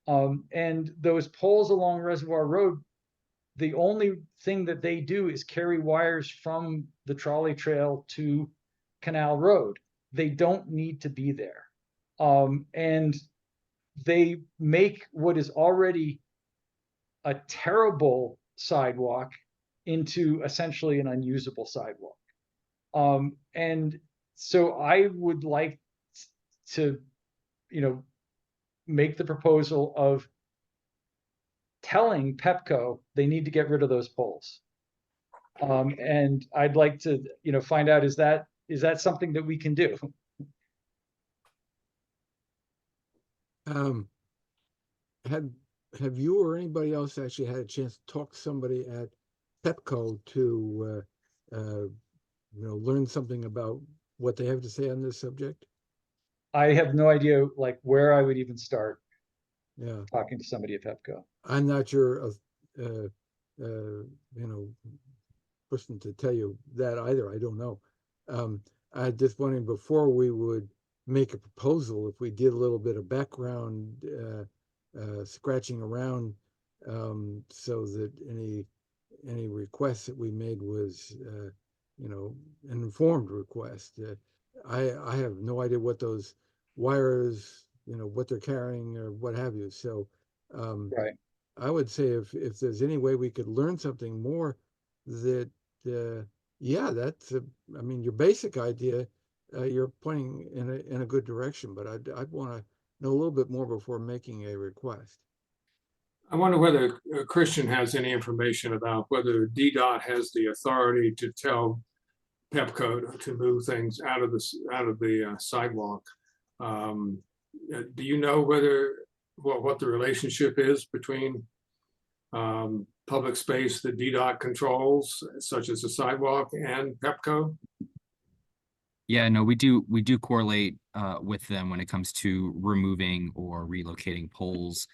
And those poles along Reservoir Road, the only thing that they do is carry wires from the trolley trail to Canal Road. They don't need to be there. And they make what is already a terrible sidewalk into essentially an unusable sidewalk. And so I would like to, you know, make the proposal of telling Pepco they need to get rid of those poles. And I'd like to, you know, find out, is that something that we can do? Have you or anybody else actually had a chance to talk to somebody at Pepco to you know, learn something about what they have to say on this subject? I have no idea like where I would even start Yeah, talking to somebody at Pepco. I'm not your you know, person to tell you that either. I don't know. I just wondering, before we would make a proposal, if we did a little bit of background scratching around, so that any request that we made was you know, an informed request. I have no idea what those wires, you know, what they're carrying or what have you. So Right. I would say if there's any way we could learn something more, that yeah, that's I mean, your basic idea, you're pointing in a good direction, but I'd want to know a little bit more before making a request. I wonder whether Christian has any information about whether DDOT has the authority to tell Pepco to move things out of the sidewalk. Do you know whether what the relationship is between public space that DDOT controls, such as the sidewalk, and Pepco? Yeah, no, we do correlate with them when it comes to removing or relocating poles.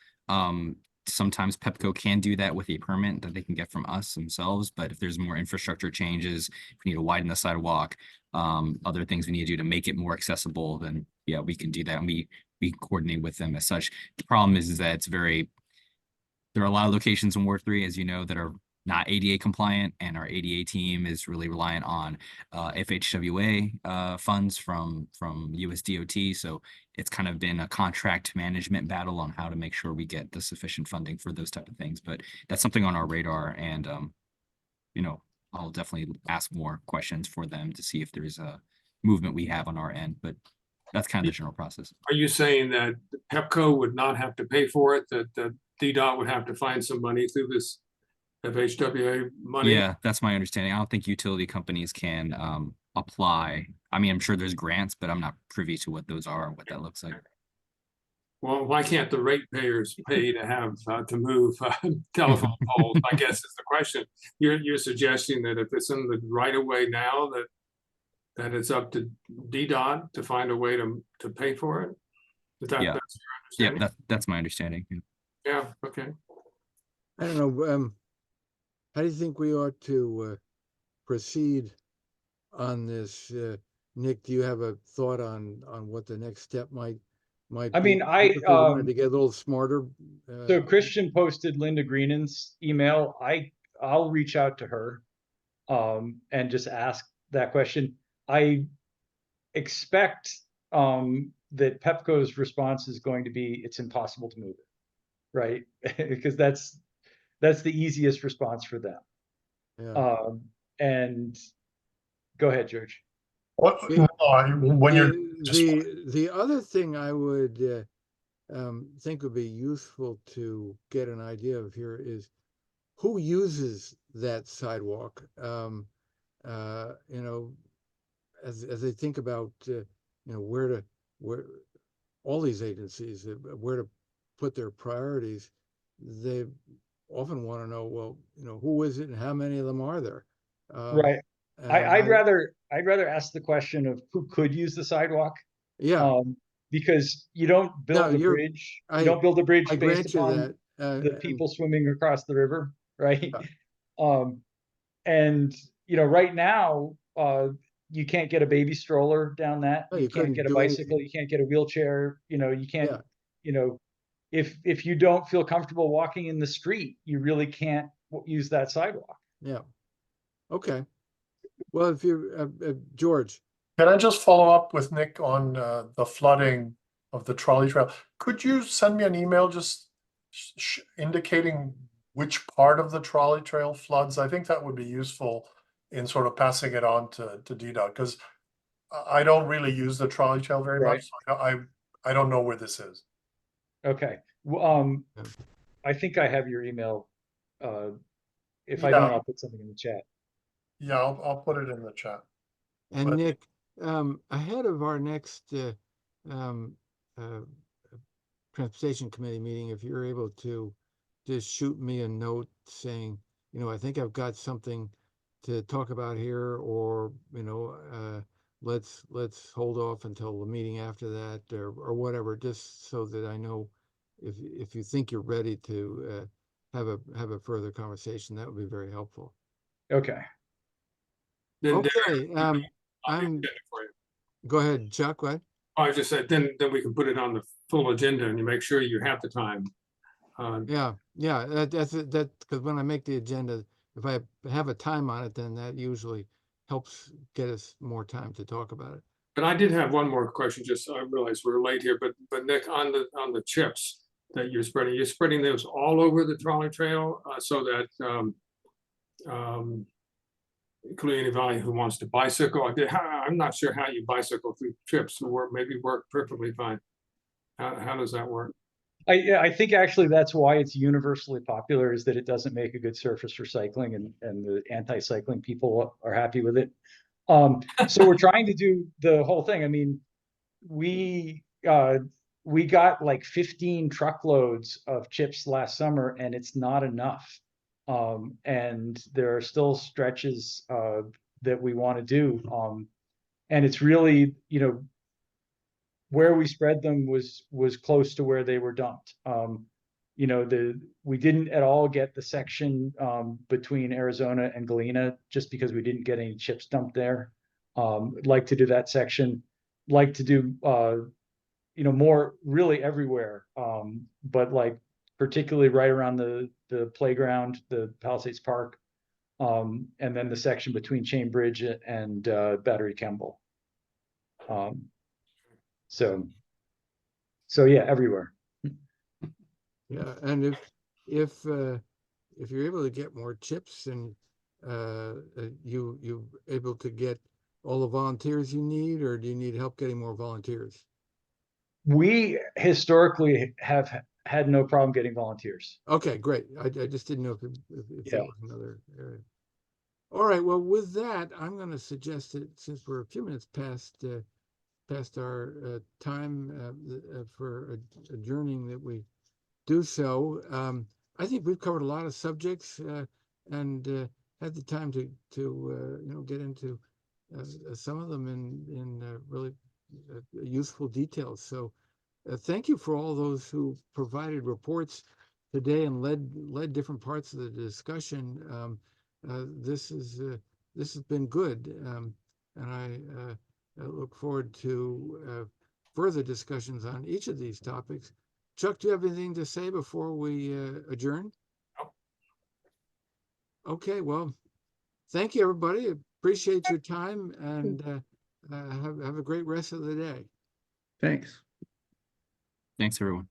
Sometimes Pepco can do that with a permit that they can get from us themselves, but if there's more infrastructure changes, if we need to widen the sidewalk, other things we need to do to make it more accessible, then yeah, we can do that, and we coordinate with them as such. The problem is that there are a lot of locations in Ward 3, as you know, that are not ADA compliant, and our ADA team is really reliant on FHWA funds from USDOT. So it's kind of been a contract management battle on how to make sure we get the sufficient funding for those type of things. But that's something on our radar, and you know, I'll definitely ask more questions for them to see if there's a movement we have on our end. But that's kind of the general process. Are you saying that Pepco would not have to pay for it, that DDOT would have to find some money through this FHWA money? Yeah, that's my understanding. I don't think utility companies can apply. I mean, I'm sure there's grants, but I'm not privy to what those are, what that looks like. Well, why can't the ratepayers pay to have to move telephone poles? I guess is the question. You're suggesting that if it's in the right of way now, that it's up to DDOT to find a way to pay for it? Is that, Yeah. that's your understanding? That's my understanding. Yeah, okay. I don't know. How do you think we ought to proceed on this? Nick, do you have a thought on what the next step might I be? mean, If we wanted to get a little smarter. So Christian posted Linda Greenan's email. I'll reach out to her and just ask that question. I expect that Pepco's response is going to be, it's impossible to move it, right? Because that's the easiest response for them. Yeah. And go ahead, George. What, when you're just The other thing I would think would be useful to get an idea of here is who uses that sidewalk. You know, as I think about where all these agencies, where to put their priorities, they often want to know, well, who is it and how many of them are there? Right. And I'd rather ask the question of who could use the sidewalk. Yeah. Because you don't build No, a bridge. You don't build a bridge I based grant you upon that. the people swimming across the river, right? Yeah. And right now, you can't get a baby stroller down that. No, You you can't couldn't get a do anything. bicycle. You can't get a wheelchair. You can't. Yeah. If you don't feel comfortable walking in the street, you really can't use that sidewalk. Yeah. Okay. Well, if you, George. Can I just follow up with Nick on the flooding of the trolley trail? Could you send me an email just indicating which part of the trolley trail floods? I think that would be useful in sort of passing it on to DDOT, because I don't really use the trolley trail very Right. much. So I don't know where this is. Okay. Well, I think I have your email. If I don't, I'll put something in the chat. Yeah, I'll put it in the chat. And But- Nick, ahead of our next transportation committee meeting, if you're able to just shoot me a note saying, I think I've got something to talk about here, or let's hold off until the meeting after that, or whatever, just so that I know if you think you're ready to have a further conversation, that would be very helpful. Okay. Then Okay. I'll I'm. get it for you. Go ahead, Chuck. What? I just said, then we can put it on the full agenda and you make sure you have the time. Yeah, that's because when I make the agenda, if I have a time on it, then that usually helps get us more time to talk about it. But I did have one more question, just I realize we're late here, but Nick, on the chips that you're spreading those all over the trolley trail, so that including anybody who wants to bicycle. I'm not sure how you bicycle through chips maybe work perfectly fine. How does that work? I think actually that's why it's universally popular, is that it doesn't make a good surface for cycling, and the anti-cycling people are happy with it. So we're trying to do the whole thing. I mean, we got like 15 truckloads of chips last summer, and it's not enough. And there are still stretches that we want to do. And it's really, where we spread them was close to where they were dumped. We didn't at all get the section between Arizona and Galena, just because we didn't get any chips dumped there. Like to do that section, like to do more really everywhere, but like particularly right around the playground, the Palisades Park, and then the section between Chain Bridge and Battery Kemble. So yeah, everywhere. Yeah, and if you're able to get more chips, and you able to get all the volunteers you need, or do you need help getting more volunteers? We historically have had no problem getting volunteers. Okay, great. I just didn't know if that was another area. All right. Well, with that, I'm going to suggest that since we're a few minutes past our time for adjourning, that we do so. I think we've covered a lot of subjects and had the time to get into some of them in really useful details. So thank you for all those who provided reports today and led different parts of the discussion. This has been good, and I look forward to further discussions on each of these topics. Chuck, do you have anything to say before we adjourn? No. Okay, well, thank you, everybody. Appreciate your time, and have a great rest of the day. Thanks. Thanks, everyone.